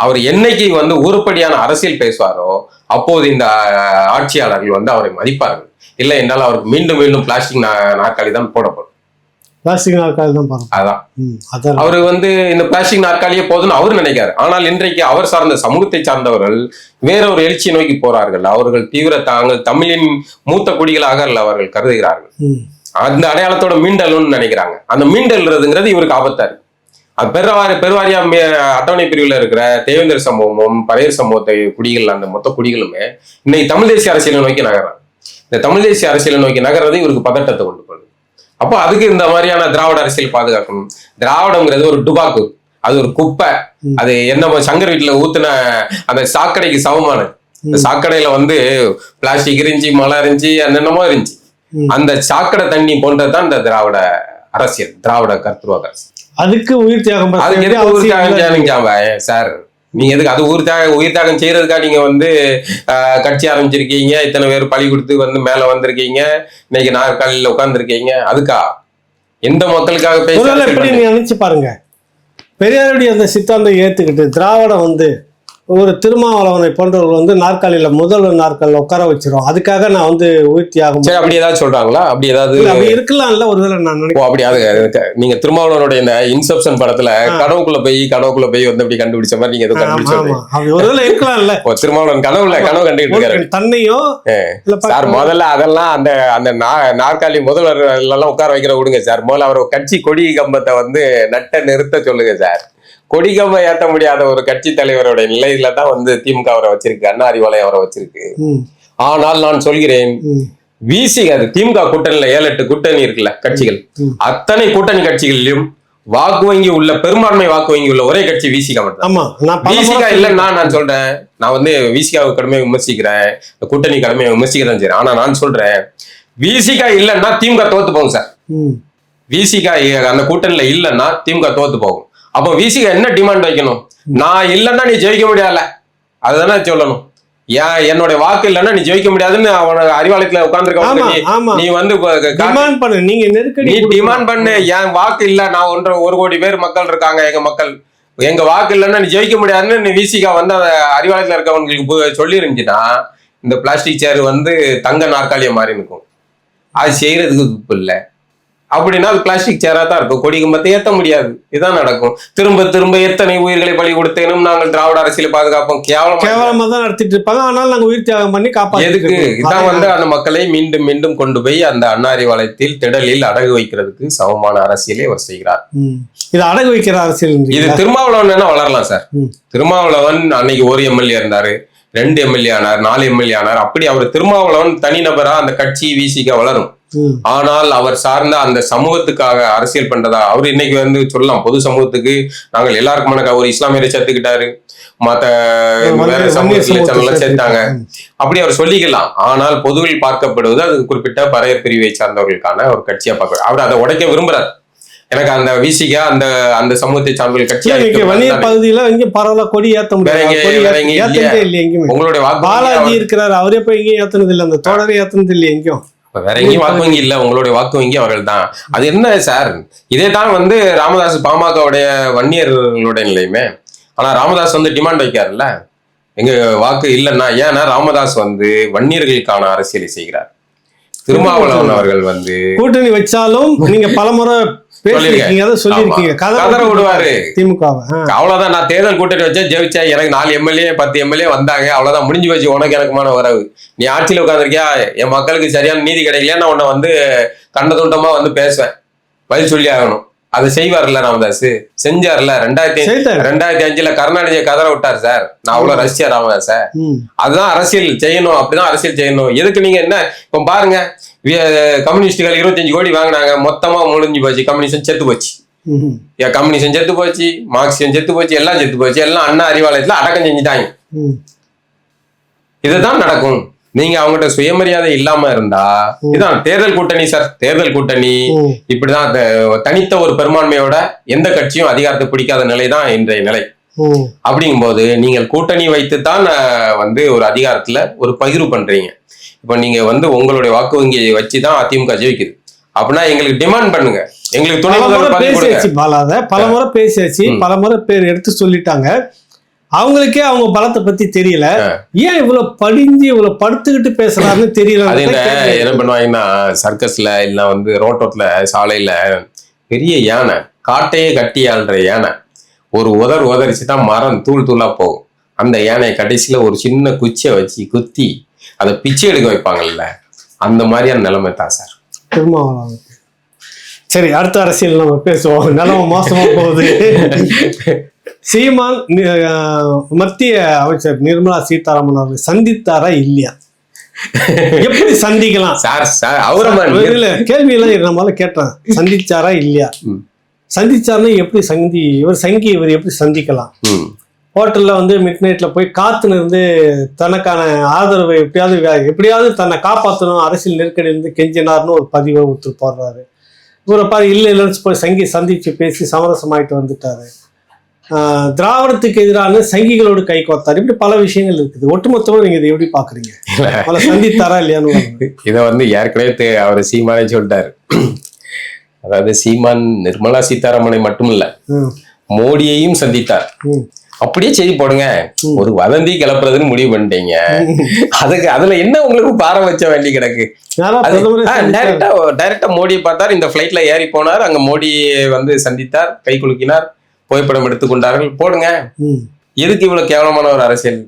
B: அவர் என்னைக்கு வந்து உருப்படியான அரசியல் பேசுவாரோ அப்போது இந்த ஆட்சியாளர்கள் வந்து அவரை மதிப்பார்கள். இல்லை என்றால் அவருக்கு மீண்டும் மீண்டும் பிளாஸ்டிக் நாற்காலி தான் போடப்படும்.
A: பிளாஸ்டிக் நாற்காலி தான்.
B: அதான் அவரு வந்து இந்த பிளாஸ்டிக் நாற்காலியே போதுன்னு அவரு நினைக்காரு. ஆனால் இன்றைக்கு அவர் சார்ந்த சமூகத்தை சார்ந்தவர்கள் வேற ஒரு எழுச்சியை நோக்கி போறார்கள். அவர்கள் தாங்கள் தமிழின் மூத்த குடிகளாக அவர்கள் கருதுகிறார்கள். அந்த அடையாளத்தோட மீண்டல்னு நினைக்கிறாங்க. அந்த மீண்டல்றதுங்கிறது இவருக்கு ஆபத்தா இருக்கு. அது பெருவாரியா அட்டவணை பிரிவுல இருக்கிற தேவேந்திர சமூகமும் பரையர் சமூகத்தை குடிகள், அந்த மொத்த குடிகளுமே இன்னைக்கு தமிழ் தேசிய அரசியலை நோக்கி நகர்றாங்க. இந்த தமிழ் தேசிய அரசியலை நோக்கி நகர்றது இவருக்கு பதட்டத்தை கொண்டு போகுது. அப்போ அதுக்கு இந்த மாதிரியான திராவிட அரசியல் பாதுகாக்கணும். திராவிடம்ங்கிறது ஒரு டுபாக்கு, அது ஒரு குப்பை. அது என்ன சங்கர் வீட்டுல ஊத்துன அந்த சாக்கடைக்கு சமமானது. இந்த சாக்கடையில வந்து பிளாஸ்டிக் இருந்துச்சு, மழை இருந்துச்சு, என்னென்னமோ இருந்துச்சு. அந்த சாக்கடை தண்ணி போன்றதுதான் இந்த திராவிட அரசியல், திராவிட கருத்துருவாக அரசியல்.
A: அதுக்கு உயிர் தியாகம்
B: சார். நீங்க எதுக்கு அது உயிர் தியாகம் செய்யறதுக்கா நீங்க வந்து கட்சி ஆரம்பிச்சிருக்கீங்க? இத்தனை பேர் பழி கொடுத்து வந்து மேல வந்திருக்கீங்க, இன்னைக்கு நாற்காலியில உட்கார்ந்துருக்கீங்க. அதுக்கா? எந்த மக்களுக்காக
A: பேச நினைச்சு பாருங்க. பெரியாருடைய அந்த சித்தாந்தம் ஏத்துக்கிட்டு திராவிடம் வந்து ஒரு திருமாவளவனை போன்றவர்கள் வந்து நாற்காலியில முதல்வர் நாற்காலில உட்கார வச்சிரும், அதுக்காக நான் வந்து உயிர் தியாகம்.
B: சரி, அப்படி ஏதாவது சொல்றாங்களா? அப்படி ஏதாவது
A: அப்படி இருக்கலாம். ஒருவேளை நான் நினைக்கிறேன்
B: அப்படி. நீங்க திருமாவளவனுடைய இந்த இன்செப்ஷன் படத்துல கனவுக்குள்ள போய் வந்து அப்படி கண்டுபிடிச்ச மாதிரி நீங்க எதுவும் கண்டுபிடிச்சது
A: ஒருவேளை இருக்கலாம்.
B: திருமாவளவன் கனவு கண்டுகிட்டு இருக்காரு
A: தன்னையும்.
B: சார் முதல்ல அதெல்லாம் அந்த நாற்காலி முதல்வர் எல்லாம் உட்கார வைக்கிற விடுங்க சார். முதல்ல அவர் கட்சி கொடி கம்பத்தை வந்து நட்ட நிறுத்த சொல்லுங்க சார். கொடிகம்பை ஏத்த முடியாத ஒரு கட்சி தலைவருடைய நிலையில தான் வந்து திமுக அவரை வச்சிருக்கு, அண்ணா அறிவாலயம் அவரை வச்சிருக்கு. ஆனால் நான் சொல்கிறேன், விசிக அது திமுக கூட்டணியில 7-8 கூட்டணி இருக்குல்ல கட்சிகள், அத்தனை கூட்டணி கட்சிகளிலும் வாக்கு வங்கி உள்ள பெரும்பான்மை வாக்கு வங்கி உள்ள ஒரே கட்சி விசிக மட்டும். விசிக இல்லைன்னா நான் சொல்றேன், நான் வந்து விசிகாவை கடமையை விமர்சிக்கிறேன், கூட்டணி கடமையை விமர்சிக்கிறேன் சரி. ஆனா நான் சொல்றேன், விசிக இல்லைன்னா திமுக தோத்து போகும் சார். விசிக அந்த கூட்டணியில இல்லைன்னா திமுக தோத்து போகும். அப்போ விசிக என்ன டிமாண்ட் வைக்கணும்? நான் இல்லைன்னா நீ ஜெயிக்க முடியல, அதுதானே சொல்லணும். ஏன் என்னுடைய வாக்கு இல்லைன்னா நீ ஜெயிக்க முடியாதுன்னு அவன அறிவாலயத்துல உட்கார்ந்துருக்க நீ வந்து நீ டிமாண்ட் பண்ணு. என் வாக்கு இல்ல, நான் 1 கோடி பேர் மக்கள் இருக்காங்க, எங்க வாக்கு இல்லைன்னா நீ ஜெயிக்க முடியாதுன்னு நீ விசிகா வந்து அறிவாலயத்துல இருக்கவங்களுக்கு சொல்லி இருந்துச்சுன்னா இந்த பிளாஸ்டிக் சேர் வந்து தங்க நாற்காலிய மாறி இருக்கும். அது செய்யறதுக்கு இப்ப இல்லை அப்படின்னா அது பிளாஸ்டிக் சேரா தான் இருக்கும், கொடி கம்பத்தை ஏத்த முடியாது. இதுதான் நடக்கும். திரும்ப திரும்ப எத்தனை உயிர்களை பலி கொடுத்தேனும் நாங்கள் திராவிட அரசியலை பாதுகாப்போம் கேவலமா தான் நடத்திட்டு இருப்பாங்க. ஆனால் நாங்க உயிர் தியாகம் பண்ணி காப்பாற்ற எதுக்கு? இதான் வந்து அந்த மக்களை மீண்டும் மீண்டும் கொண்டு போய் அந்த அண்ணா அறிவாலயத்தில் திடலில் அடகு வைக்கிறதுக்கு சமமான அரசியலை அவர் செய்கிறார்.
A: இது அடகு வைக்கிற அரசியல்.
B: இது திருமாவளவன் என்ன வளரலாம் சார். திருமாவளவன் அன்னைக்கு 1 எம்எல்ஏ இருந்தாரு, 2 எம்எல்ஏ ஆனார், 4 எம்எல்ஏ ஆனார். அப்படி அவர் திருமாவளவன் தனிநபரா அந்த கட்சி விசிக வளரும். ஆனால் அவர் சார்ந்த அந்த சமூகத்துக்காக அரசியல் பண்றதா அவர் இன்னைக்கு வந்து சொல்லலாம். பொது சமூகத்துக்கு நாங்கள் எல்லாருக்குமான ஒரு இஸ்லாமியரை சேர்த்துக்கிட்டாரு, மத்த வேற சமூகத்துல சேர்த்தாங்க, அப்படி அவர் சொல்லிக்கலாம். ஆனால் பொதுவில் பார்க்கப்படுவது அது குறிப்பிட்ட பறையர் பிரிவை சார்ந்தவர்களுக்கான ஒரு கட்சியா பார்க்க அவர் அதை உடைக்க விரும்புறாரு. எனக்கு அந்த விசிக அந்த அந்த சமூகத்தை சார்ந்த கட்சியா
A: பகுதியில இங்க பரவாயில்ல கொடி ஏத்த முடியாது.
B: உங்களுடைய
A: பாலாஜி இருக்கிறார், அவரே போய் எங்கேயும் ஏத்துனது இல்லை, அந்த தொடரை ஏத்துனது இல்லை எங்கேயும்.
B: வேற எங்கேயும் வாக்கு வங்கி இல்ல, உங்களுடைய வாக்கு வங்கி அவர்கள் தான். அது என்ன சார், இதே தான் வந்து ராமதாஸ் பாமகவுடைய வன்னியர்களுடைய நிலையுமே. ஆனா ராமதாஸ் வந்து டிமாண்ட் வைக்காருல்ல எங்க வாக்கு இல்லைன்னா. ஏன்னா ராமதாஸ் வந்து வன்னியர்களுக்கான அரசியலை செய்கிறார். திருமாவளவன் அவர்கள் வந்து
A: கூட்டணி வச்சாலும் நீங்க பலமுறை
B: அவ்வளவுதான். நான் தேர்தல் கூட்டணி வச்சா ஜெயிச்சேன், எனக்கு 4 எம்எல்ஏ 10 எம்எல்ஏ வந்தாங்க, அவ்வளவுதான் முடிஞ்சு போச்சு உனக்கு எனக்குமான வரவு. நீ ஆட்சியில் உட்காந்துருக்கியா, என் மக்களுக்கு சரியான நீதி கிடைக்கலையா, நான் உன்னை வந்து கண்ட துண்டமா வந்து பேசுவேன், பதில் சொல்லி ஆகணும். அதை செய்வார்ல ராமதாஸ், செஞ்சார்ல. 2005 கருணாநிதியை கதற விட்டார் சார். நான் அவ்வளவு ரசிச்சேன் ராமதாஸ. அதுதான் அரசியல் செய்யணும், அப்படிதான் அரசியல் செய்யணும். எதுக்கு நீங்க என்ன இப்ப பாருங்க, கம்யூனிஸ்டுகள் 25 கோடி வாங்கினாங்க, மொத்தமா முடிஞ்சு போச்சு, கம்யூனிஸ்ட் செத்து போச்சு. கம்யூனிஸ்ட் செத்து போச்சு, மார்க்சியம் செத்து போச்சு, எல்லாம் செத்து போச்சு. எல்லாம் அண்ணா அறிவாலயத்துல அடக்கம் செஞ்சுட்டாங்க. இதுதான் நடக்கும். நீங்க அவங்ககிட்ட சுயமரியாதை இல்லாம இருந்தா இதான் தேர்தல் கூட்டணி சார். தேர்தல் கூட்டணி இப்படிதான் தனித்த ஒரு பெரும்பான்மையோட எந்த கட்சியும் அதிகாரத்தை பிடிக்காத நிலைதான் இன்றைய நிலை. அப்படிங்கும் போது நீங்கள் கூட்டணி வைத்துத்தான் வந்து ஒரு அதிகாரத்துல ஒரு பகிர்வு பண்றீங்க. இப்ப நீங்க வந்து உங்களுடைய வாக்கு வங்கியை வச்சுதான் அதிமுக ஜெயிக்குது. அப்படின்னா எங்களுக்கு டிமாண்ட் பண்ணுங்க, எங்களுக்கு துணை
A: பலமுறை பேசியாச்சு, பலமுறை பேர் எடுத்து சொல்லிட்டாங்க. அவங்களுக்கே அவங்க பலத்தை பத்தி தெரியல, ஏன் இவ்வளவு படிஞ்சு இவ்வளவு படுத்துக்கிட்டு பேசுறாருன்னு தெரியல.
B: அது என்ன பண்ணுவாங்கன்னா சர்க்கஸ்ல இல்ல வந்து ரோட்டோட்ல சாலையில பெரிய யானை, காட்டையே கட்டி ஆள்ற யானை ஒரு உதறிச்சுதான் மரம் தூள் தூளா போகும். அந்த யானையை கடைசியில ஒரு சின்ன குச்சியை வச்சு குத்தி அதை பிச்சை எடுக்க வைப்பாங்கல்ல, அந்த மாதிரியான நிலைமை தான் சார்.
A: சரி, அடுத்த அரசியல் நம்ம பேசுவோம். நிலைமை மோசமா போகுது. சீமான் மத்திய அமைச்சர் நிர்மலா சீதாராமன் அவர்கள் சந்தித்தாரா இல்லையா? எப்படி சந்திக்கலாம் கேள்வி எல்லாம் நம்மளால கேட்டேன். சந்திச்சாரா இல்லையா? சந்திச்சாருன்னா எப்படி இவர் எப்படி சந்திக்கலாம்? ஹோட்டல்ல வந்து மிட் நைட்ல போய் காத்துன்னு இருந்து தனக்கான ஆதரவை எப்படியாவது தன்னை காப்பாற்றணும், அரசியல் நெருக்கடி இருந்து கெஞ்சினார்னு ஒரு பதிவை ஒத்து போடுறாரு. இவரை பாரு இல்லைன்னு போய் சந்திச்சு பேசி சமரசமாயிட்டு வந்துட்டாரு. திராவிடத்துக்கு எதிரான சங்கிகளோடு கை கோர்த்தாரு. இப்படி பல விஷயங்கள் இருக்குது. ஒட்டுமொத்தமா நீங்க இதை எப்படி பாக்குறீங்க? சந்தித்தாரா இல்லையான்னு
B: இதை வந்து ஏற்கனவே அவர் சீமானே சொல்லிட்டாரு. அதாவது சீமான் நிர்மலா சீதாராமனை மட்டும் இல்ல மோடியையும் சந்தித்தார். அப்படியே செய்தி போடுங்க, ஒரு வதந்தி கிளப்புறதுன்னு முடிவு பண்ணிட்டீங்க. அதுல என்ன உங்களுக்கு பாரம் வச்ச வேண்டி கிடக்கு? டைரக்டா மோடியை பார்த்தார், இந்த பிளைட்ல ஏறி போனார், அங்க மோடியை வந்து சந்தித்தார், கை குலுக்கினார், புகைப்படம் எடுத்துக்கொண்டார்கள். போடுங்க. எதுக்கு இவ்வளவு கேவலமான ஒரு அரசியல்?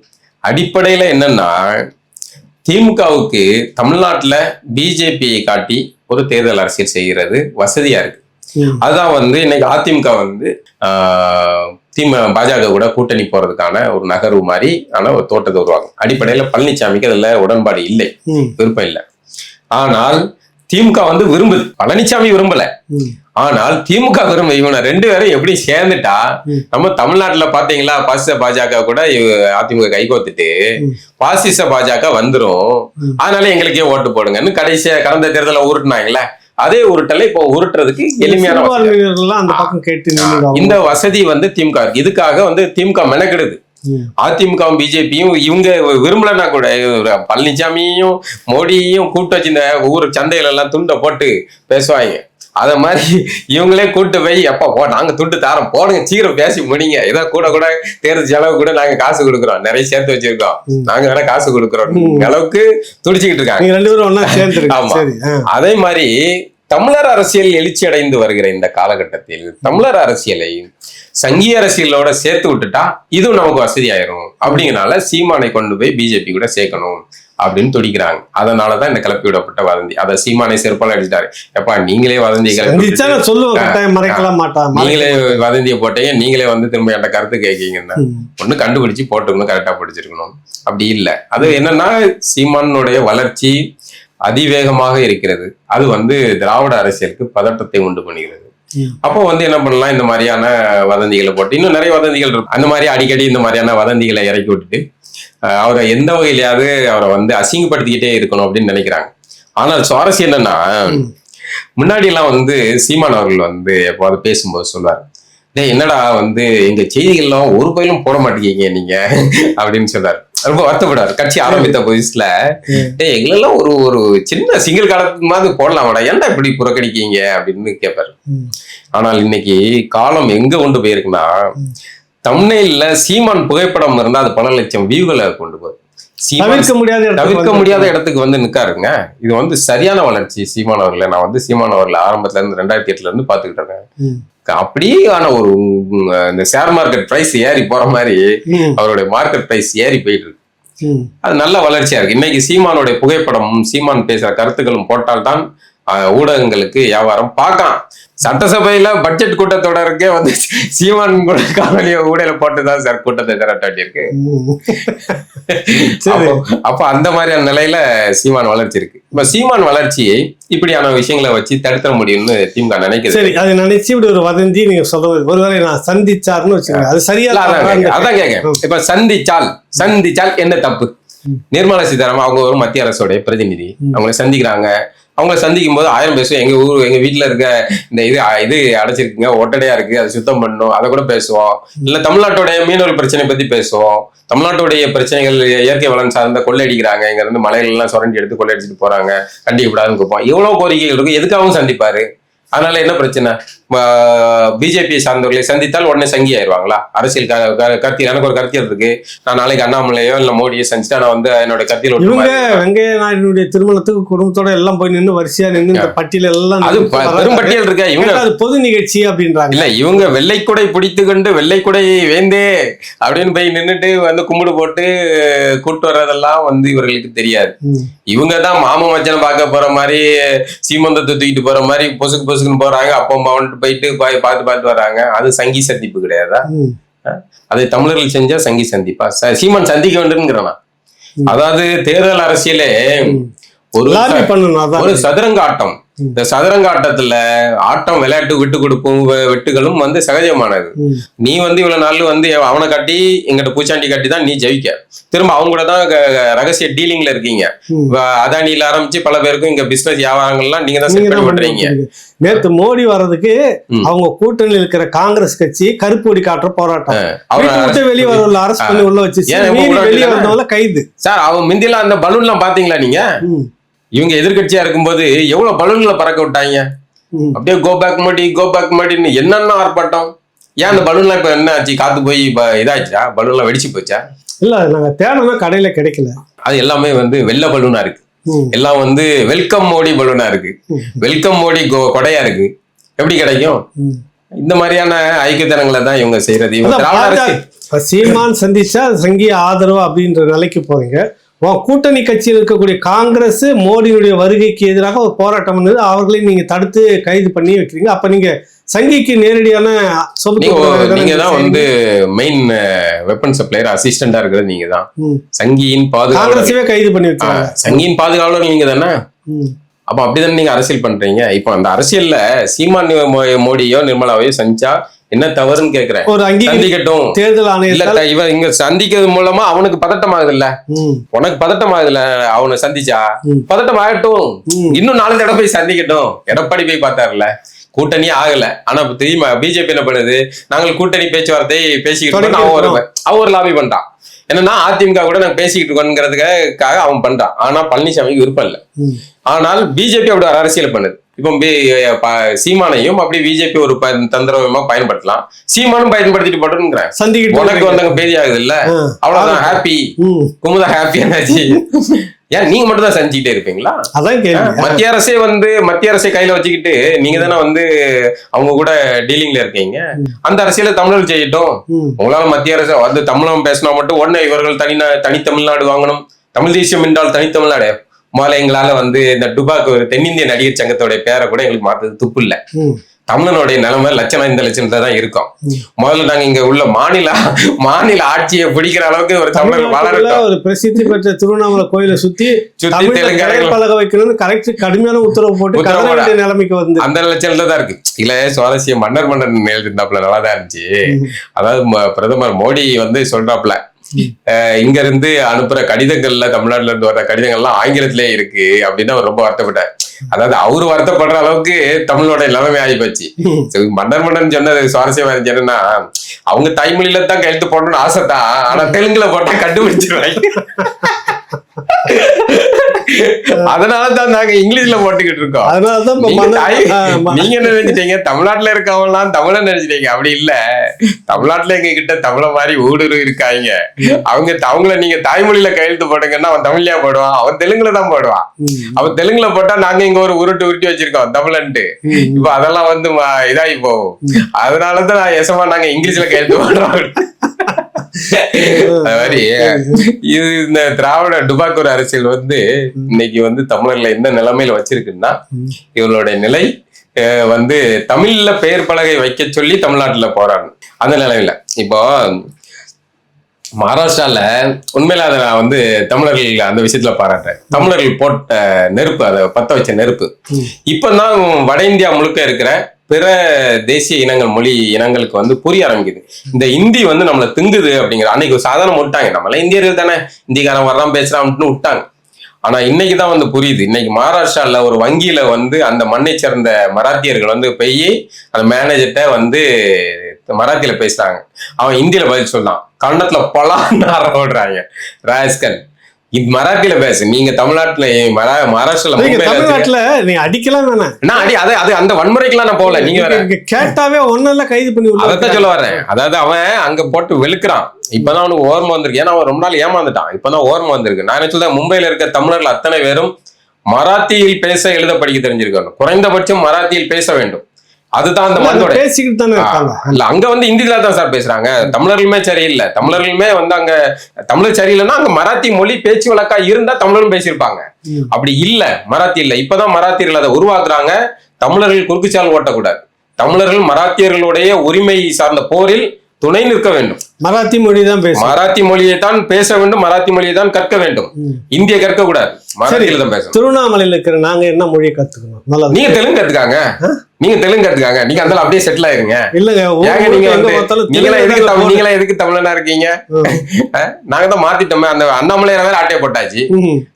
B: அடிப்படையில என்னன்னா, திமுகவுக்கு தமிழ்நாட்டுல பிஜேபியை காட்டி ஒரு தேர்தல் அரசியல் செய்கிறது வசதியா இருக்கு. அதுதான் வந்து இன்னைக்கு அதிமுக வந்து பாஜக கூட கூட்டணி போறதுக்கான ஒரு நகர்வு மாதிரி ஆனா ஒரு தோட்டத்தை உருவாகும். அடிப்படையில பழனிசாமிக்கு அதுல உடன்பாடு இல்லை, விருப்பம் இல்லை. ஆனால் திமுக வந்து விரும்புது, பழனிசாமி விரும்பல. ஆனால் திமுக விரும்ப இவனை 2 பேரும் எப்படி சேர்ந்துட்டா நம்ம தமிழ்நாட்டுல பாத்தீங்களா, பாசிச பாஜக கூட அதிமுக கைகோத்துட்டு பாசிச பாஜக வந்துரும், அதனால எங்களுக்கே ஓட்டு போடுங்கன்னு கடைசியா கடந்த தேர்தல உருட்டுனாங்களே, அதே உருட்டலை இப்போ உருட்டுறதுக்கு எளிமையான இந்த வசதி வந்து திமுக இருக்கு. இதுக்காக வந்து திமுக மெனக்கெடுது. அதிமுகவும் பிஜேபியும் இவங்க விரும்பலன்னா கூட பழனிசாமியும் மோடியையும் கூட்டு வச்சு இந்த ஊர் சந்தையில எல்லாம் துண்டை போட்டு பேசுவாங்க. அத மாதிரி இவங்களே கூட்டு போய் எப்ப நாங்க துண்டு தாரம் போடுங்க, சீக்கிரம் பேசி முடிங்க, ஏதோ கூட கூட தேர்தல் செலவு கூட நாங்க காசு கொடுக்குறோம், நிறைய சேர்த்து வச்சிருக்கோம், நாங்க வேணா காசு கொடுக்குறோம் அளவுக்கு துடிச்சுக்கிட்டு இருக்காங்க. ஆமா, அதே மாதிரி தமிழர் அரசியல் எழுச்சி அடைந்து வருகிற இந்த காலகட்டத்தில் தமிழர் அரசியலை சங்கிய அரசியலோட சேர்த்து விட்டுட்டா இதுவும் நமக்கு வசதி ஆயிரும் அப்படிங்கறனால சீமானை கொண்டு போய் பிஜேபி கூட சேர்க்கணும் அப்படின்னு துடிக்கிறாங்க. அதனாலதான் இந்த கிளப்பி விடப்பட்ட வதந்தி. அதை சீமானை செருப்பால் அடிச்சிட்டாரு. எப்பா நீங்களே வதந்திகளை நீங்களே வதந்தியை போட்டீங்க, நீங்களே வந்து திரும்ப என்கிட்ட கருத்து கேட்கீங்கன்னா ஒண்ணு கண்டுபிடிச்சு போட்டுக்கணும், கரெக்டா படிச்சிருக்கணும். அப்படி இல்லை. அது என்னன்னா சீமானுடைய வளர்ச்சி அதிவேகமாக இருக்கிறது. அது வந்து திராவிட அரசியலுக்கு பதட்டத்தை உண்டு பண்ணுகிறது. அப்போ வந்து என்ன பண்ணலாம், இந்த மாதிரியான வதந்திகளை போட்டு இன்னும் நிறைய வதந்திகள் இருக்கும். அந்த மாதிரி அடிக்கடி இந்த மாதிரியான வதந்திகளை இறக்கி விட்டுட்டு அவரை எந்த வகையிலையாவது அவரை வந்து அசிங்கப்படுத்திக்கிட்டே இருக்கணும் அப்படின்னு நினைக்கிறாங்க. ஆனால் சுவாரஸ்யம் என்னன்னா, முன்னாடி எல்லாம் வந்து சீமான் அவர்கள் வந்து எப்போது பேசும்போது சொல்லுவார், என்னடா வந்து எங்க செய்திகள்லாம் ஒரு பயிலும் போட மாட்டேங்க நீங்க அப்படின்னு சொல்றாரு. ரொம்ப வருத்தப்படாரு. கட்சி ஆரம்பித்த புதுசுல எங்களெல்லாம் ஒரு ஒரு சின்ன சிங்கிள் காலத்துக்கு மாதிரி போடலாமாடா, ஏன்டா இப்படி புறக்கணிக்கீங்க அப்படின்னு கேட்பாரு. ஆனால் இன்னைக்கு காலம் எங்க கொண்டு போயிருக்குன்னா, தம்ப்நெயில்ல சீமான் புகைப்படம் இருந்தா அது பல லட்சம் வியூகளை கொண்டு போகுது. தவிர்க்க முடியாத இடத்துக்கு வந்து நிக்காருங்க. இது வந்து சரியான வளர்ச்சி சீமான் அவர்களை. நான் வந்து சீமான் அவர்களை ஆரம்பத்துல இருந்து 2008 இருந்து பாத்துக்கிட்டு இருக்கேன். அப்படியான ஒரு இந்த ஷேர் மார்க்கெட் பிரைஸ் ஏறி போற மாதிரி அவருடைய மார்க்கெட் பிரைஸ் ஏறி போயிட்டு இருக்கு. அது நல்ல வளர்ச்சியா இருக்கு. இன்னைக்கு சீமானுடைய புகைப்படமும் சீமான் பேசுற கருத்துக்களும் போட்டால்தான் ஊடகங்களுக்கு வியாபாரம் பார்க்கலாம். சட்டசபையில பட்ஜெட் கூட்டத்தொடருக்கே வந்து சீமான் கூட காணொலிய ஊடக போட்டுதான் சார் கூட்டத்தை திரட்டாட்டி இருக்கு. அப்ப அந்த மாதிரியான நிலையில சீமான் வளர்ச்சி இருக்கு. இப்ப சீமான் வளர்ச்சியை இப்படியான விஷயங்களை வச்சு தடுத்த முடியும்னு திமுக நினைக்குது.
A: சரி, அதை நினைச்சு இப்படி ஒரு வதந்தி நீங்க சொல்றது, ஒருவேளை நான் சந்திச்சாருன்னு வச்சுக்கோங்க, அது சரியா?
B: அதான் கேட்க. இப்ப சந்திச்சால் என்ன தப்பு? நிர்மலா சீதாராமன் அவங்க ஒரு மத்திய அரசோடைய பிரதிநிதி, அவங்களை சந்திக்கிறாங்க. அவங்கள சந்திக்கும் போது 1000 பேசுவோம். எங்க வீட்டுல இருக்க இந்த இது அடைச்சிருக்குங்க, ஒட்டடையா இருக்கு, அதை சுத்தம் பண்ணணும், அதை கூட பேசுவோம். இல்ல தமிழ்நாட்டுடைய மீனவர் பிரச்சனை பத்தி பேசுவோம். தமிழ்நாட்டுடைய பிரச்சனைகள் இயற்கை வளம் சார்ந்த கொள்ளையடிக்கிறாங்க, இங்க இருந்து மலைகள் எல்லாம் சுரண்டி எடுத்து கொள்ளையடிச்சிட்டு போறாங்க, கண்டிக்கப்படாதுன்னு கேட்போம். எவ்வளவு கோரிக்கைகள் இருக்கும், எதுக்காகவும் சந்திப்பாரு. அதனால என்ன பிரச்சனை? பிஜேபி சார்ந்தவர்களை சந்தித்தால் உடனே சங்கி ஆயிடுவாங்களா? அரசியல் கருத்தியல் எனக்கு ஒரு கருத்தியல் இருக்கு. நான் நாளைக்கு அண்ணாமலையோ இல்ல மோடியோ சந்திச்சுட்டா நான் வந்து என்னோட கருத்தியல்
A: வெங்கைய நாயுடைய திருமணத்துக்கு குடும்பத்தோட எல்லாம் போய் நின்று வரிசையா நின்று இந்த பட்டியல் எல்லாம்
B: அது பெரும் பட்டியல் இருக்கு. இவங்க
A: அது பொது நிகழ்ச்சி அப்படின்றாங்க.
B: இல்ல, இவங்க வெள்ளைக்குடை பிடித்து கொண்டு வெள்ளைக்குடை வேந்தே அப்படின்னு போய் நின்றுட்டு வந்து கும்பிடு போட்டு கூட்டு வர்றதெல்லாம் வந்து இவர்களுக்கு தெரியாது. இவங்கதான் மாமன் மச்சனை பார்க்க போற மாதிரி, சீமந்தத்தை தூக்கிட்டு போற மாதிரி பொசுக்கு பொசுக்குன்னு போறாங்க. அப்பா அம்மா வந்துட்டு போயிட்டு பார்த்து வர்றாங்க. அது சங்கி சந்திப்பு கிடையாதா? அது தமிழர்கள் செஞ்சா சங்கி சந்திப்பா? சீமான் சந்திக்க வேண்டும்ங்கிறனா? அதாவது தேர்தல் அரசியலே ஒரு சதுரங்க ஆட்டம். இந்த சதுரங்க ஆட்டத்துல ஆட்டம் விளையாட்டு விட்டு கொடுப்பும் வெட்டுகளும் வந்து சகஜமானது. நீ வந்து இவ்வளவு நாள் வந்து அவனை கட்டி எங்கிட்ட பூச்சாண்டி கட்டி தான் நீ ஜெயிக்க. திரும்ப அவங்க கூட தான் ரகசிய டீலிங்ல இருக்கீங்க. அதானியில ஆரம்பிச்சு பல பேருக்கும் இங்க பிசினஸ் வியாபாரங்கள்லாம் நீங்க தான் செட் பண்ணி பண்றீங்க.
A: நேத்து மோடி வர்றதுக்கு அவங்க கூட்டணியில் இருக்கிற காங்கிரஸ் கட்சி கருப்பு கொடி காட்டுற போராட்டம், வெளியே வர அரசு பண்ணி உள்ள வச்சு வெளியே வந்தவங்கள கைது. சார்,
B: அவங்க முந்திலாம் அந்த பலூன் எல்லாம் பாத்தீங்களா நீங்க? இவங்க எதிர்கட்சியா இருக்கும்போது எவ்வளவு பலூன்களை பறக்க விட்டாங்க. அப்படியே கோபேக் மோடின்னு என்னென்ன ஆர்ப்பாட்டம். ஏன் அந்த பலூன்லாம் இப்ப என்ன ஆச்சு? காத்து போய் இதாச்சா? பலூன்லாம் வெடிச்சு போச்சா?
A: இல்ல, நாங்க தேடனா கடையில கிடைக்கல.
B: அது எல்லாமே வந்து வெள்ளை பலூனா இருக்கு. எல்லாம் வந்து வெல்கம் மோடி பலூனா இருக்கு, வெல்கம் மோடி கொடையா இருக்கு. எப்படி கிடைக்கும்? இந்த மாதிரியான ஐக்கியத்தனங்களை தான் இவங்க செய்யறது.
A: சீமான் சந்திச்சா சங்கிய ஆதரவு அப்படின்ற நிலைக்கு போறீங்க. கூட்டணி கட்சியில் இருக்கக்கூடிய காங்கிரஸ் மோடியுடைய வருகைக்கு எதிராக ஒரு போராட்டம் பண்ணது, அவர்களையும் நீங்க தடுத்து கைது பண்ணி வைக்கிறீங்க. அப்ப நீங்க சங்கிக்கு நேரடியான
B: நீங்க தான் வந்து மெயின் வெப்பன் சப்ளையர் அசிஸ்டண்டா இருக்கிறது நீங்க தான். சங்கியின் பாதுகாவலர்
A: கைது பண்ணி வச்சாங்க.
B: சங்கியின் பாதுகாவலர் நீங்க தானே. அப்ப அப்படிதானே நீங்க அரசியல் பண்றீங்க. இப்போ அந்த அரசியல்ல சீமான் மோடியோ நிர்மலாவையோ சந்திச்சா என்ன தவறுன்னு கேக்குறேன். சந்திக்கட்டும், தேர்தல் ஆணையம் இவன் இங்க சந்திக்கிறது மூலமா அவனுக்கு பதட்டம் ஆகுது இல்ல, உனக்கு பதட்டம் ஆகுது இல்ல, அவனை சந்திச்சா பதட்டம் ஆகட்டும், இன்னும் 4 தடவை போய் சந்திக்கட்டும். எடப்பாடி போய் பார்த்தாருல, கூட்டணியே ஆகல. ஆனா தெரியுமா பிஜேபி என்ன பண்ணுது, நாங்கள் கூட்டணி பேச்சுவார்த்தை பேசிக்கிட்டு அவன் ஒரு லாபி பண்றான். என்னன்னா அதிமுக கூட நாங்க பேசிக்கிட்டு இருக்கோங்கிறதுக்காக அவன் பண்றான். ஆனா பழனிசாமிக்கு விருப்பம் இல்லை. ஆனால் பிஜேபி அப்படி ஒரு அரசியல் பண்ணுது. இப்போ சீமானையும் அப்படி பிஜேபி ஒரு தந்திரமா பயன்படுத்தலாம், சீமானும் பயன்படுத்திட்டு போட்டுங்கிறேன். உனக்கு வந்தாங்க பேதி ஆகுது இல்ல, அவ்வளவுதான் ஹாப்பி. குமுதா ஹாப்பி என்னாச்சு? ஏன் நீங்க மட்டும் தான் செஞ்சுக்கிட்டே இருப்பீங்களா? மத்திய அரசே கையில வச்சுக்கிட்டு நீங்க தானே வந்து அவங்க கூட டீலிங்ல இருக்கீங்க. அந்த அரசியல தமிழர்கள் செய்யட்டும். உங்களால மத்திய அரசு வந்து தமிழகம் பேசினா மட்டும் உடனே இவர்கள் தனி தமிழ்நாடு வாங்கணும், தமிழ் தேசியம் என்றால் தனி தமிழ்நாடு. முதல்ல எங்களால வந்து இந்த டுபாக்கு ஒரு தென்னிந்திய நடிகர் சங்கத்தோடைய பேரை கூட எங்களுக்கு மாத்தது துப்பு இல்ல. தமிழனுடைய நிலைமை லட்சணம் இந்த லட்சணத்துல தான் இருக்கும். முதல்ல நாங்க இங்க உள்ள மாநில ஆட்சியை பிடிக்கிற அளவுக்கு ஒரு தமிழர் வளரட்டும். ஒரு பிரசித்தி பெற்ற திருவண்ணாமலை கோயிலை சுத்தி தெலுங்கு பழக வைக்கணும்னு கரெக்ட் கடுமையான உத்தரவு போட்டு நிலைமைக்கு வந்து அந்த லட்சணத்துல தான் இருக்கு. இல்ல சுவாரஸ்யம் மன்னர் எழுதிருந்தாப்புல நல்லாதான் இருந்துச்சு. அதாவது பிரதமர் மோடி வந்து சொல்றாப்புல, இங்க இருந்து அனுப்புற கடிதங்கள்ல தமிழ்நாட்டுல இருந்து வர்ற கடிதங்கள்லாம் ஆங்கிலத்திலே இருக்கு அப்படின்னு அவர் ரொம்ப வருத்தப்பட்டார். அதாவது அவரு வருத்தப்படுற அளவுக்கு தமிழோட நிலைமை ஆகி போச்சு. மன்னர் சொன்னது சுவாரஸ்யமா இருந்துச்சு. என்னன்னா, அவங்க தாய்மொழியில தான் கையெழுத்து போடணும்னு ஆசைதான், ஆனா தெலுங்குல போட்டா கண்டுபிடிச்சிருவாங்க. அதனாலதான் நாங்க இங்கிலீஷ்ல போட்டுக்கிட்டு இருக்கோம். அதனாலதான் நீங்க என்ன நினைச்சிட்டீங்க, தமிழ்நாட்டுல இருக்கவங்கலாம் தமிழன் நினைச்சிட்டீங்க. அப்படி இல்ல, தமிழ்நாட்டுல எங்க கிட்ட தமிழ மாதிரி ஊடுருவி இருக்காங்க. அவங்கள நீங்க தாய்மொழியில கையெழுத்து போடுங்கன்னா அவன் தமிழ்லயா போடுவான், அவன் தெலுங்குல தான் போடுவான். அவன் தெலுங்குல போட்டா நாங்க இங்க ஒரு உருட்டி வச்சிருக்கோம் தமிழன்ட்டு. இப்ப அதெல்லாம் வந்து இதாகி போகும். அதனாலதான் எசமா நாங்க இங்கிலீஷ்ல கையெழுத்து போடுறோம். அது மாதிரி இது இந்த திராவிட டுபாக்கூர் அரசியல் வந்து இன்னைக்கு வந்து தமிழர்ல எந்த நிலைமையில வச்சிருக்குன்னா, இவங்களுடைய நிலை வந்து தமிழ்ல பெயர் பலகை வைக்க சொல்லி தமிழ்நாட்டுல போறாங்க. அந்த நிலையில இப்போ மகாராஷ்டிரால உண்மையில அதை நான் வந்து தமிழர்கள் அந்த விஷயத்துல பாராட்டுறேன். தமிழர்கள் போட்ட நெருப்பு, அதை பத்த வச்ச நெருப்பு இப்பதான் வட இந்தியா முழுக்க இருக்கிற பிற தேசிய இனங்கள் மொழி இனங்களுக்கு வந்து புரிய ஆரம்பிக்குது. இந்த இந்தி வந்து நம்மளை திங்குது அப்படிங்கிற அன்னைக்கு சாதாரண விட்டாங்க. நம்மள இந்தியர்கள் தானே, இந்திக்காரன் வர்றான் பேசுறான்னு விட்டாங்க. ஆனா இன்னைக்குதான் வந்து புரியுது. இன்னைக்கு மகாராஷ்டிரால ஒரு வங்கியில வந்து அந்த மண்ணை சேர்ந்த மராத்தியர்கள் வந்து போய் அந்த மேனேஜர்கிட்ட வந்து மராத்தியில பேசுறாங்க. அவன் இந்தியில பதில் சொன்னான். கன்னத்துல பலான்னு ஓடுறாங்க. ராஸ்கல், இது மராத்தியில பேசு. நீங்க தமிழ்நாட்டுல மகாராஷ்டிரால
A: நீ அடிக்கலாம் தானே.
B: அது அந்த வன்முறைக்கெல்லாம் நான் போகல. நீங்க
A: கேட்டாவே ஒன்னெல்லாம் கைது பண்ணி
B: அதான் சொல்ல வர்றேன். அதாவது அவன் அங்க போட்டு வெளுக்கிறான். இப்பதான் அவனுக்கு ஓர்மை வந்திருக்கு. ஏன்னா அவன் ரொம்ப நாள் ஏமாந்துட்டான். இப்பதான் ஓர்மை வந்திருக்கு. நான் என்ன சொல்றேன், மும்பையில இருக்க தமிழர்கள் அத்தனை பேரும் மராத்தியில் பேச எழுத படிக்க தெரிஞ்சிருக்கணும். குறைந்தபட்சம் மராத்தியில் பேச வேண்டும். அதுதான் அந்த மண்ணோட
A: பேசிக்கிட்டு தானே இருக்காங்க.
B: இல்ல அங்க வந்து இந்தியில தான் சார் பேசுறாங்க. தமிழர்களுமே சரியில்லை. தமிழர்களுமே வந்து அங்க தமிழர் சரியில்லைன்னா அங்க மராத்தி மொழி பேச்சு வழக்கா இருந்தா தமிழரும் பேசியிருப்பாங்க. அப்படி இல்ல, மராத்தி இல்ல. இப்பதான் மராத்தியர்கள் அதை உருவாக்குறாங்க. தமிழர்கள் குறுக்குச்சால் ஓட்டக்கூடாது. தமிழர்கள் மராத்தியர்களுடைய உரிமை சார்ந்த போரில் துணை நிற்க வேண்டும்.
A: மராத்தி மொழி தான் பேச,
B: மராத்தி மொழியை தான் பேச வேண்டும். மராத்தி மொழியை தான் கற்க வேண்டும். இந்திய கற்க கூடாது, மராத்தியில தான் பேசணும்.
A: திருவண்ணாமலையில இருக்கிற நாங்க என்ன மொழியை கத்துக்கணும்?
B: நீங்க தெலுங்கு கத்துக்காங்க. நீங்க அந்த அப்படியே செட்டில் ஆயிருங்க. இல்லங்க, நீங்களா எதுக்கு தமிழனா இருக்கீங்க? நாங்க தான் மாத்திட்டோமே. அந்த அண்ணாமலையார வேற ஆட்டை போட்டாச்சு.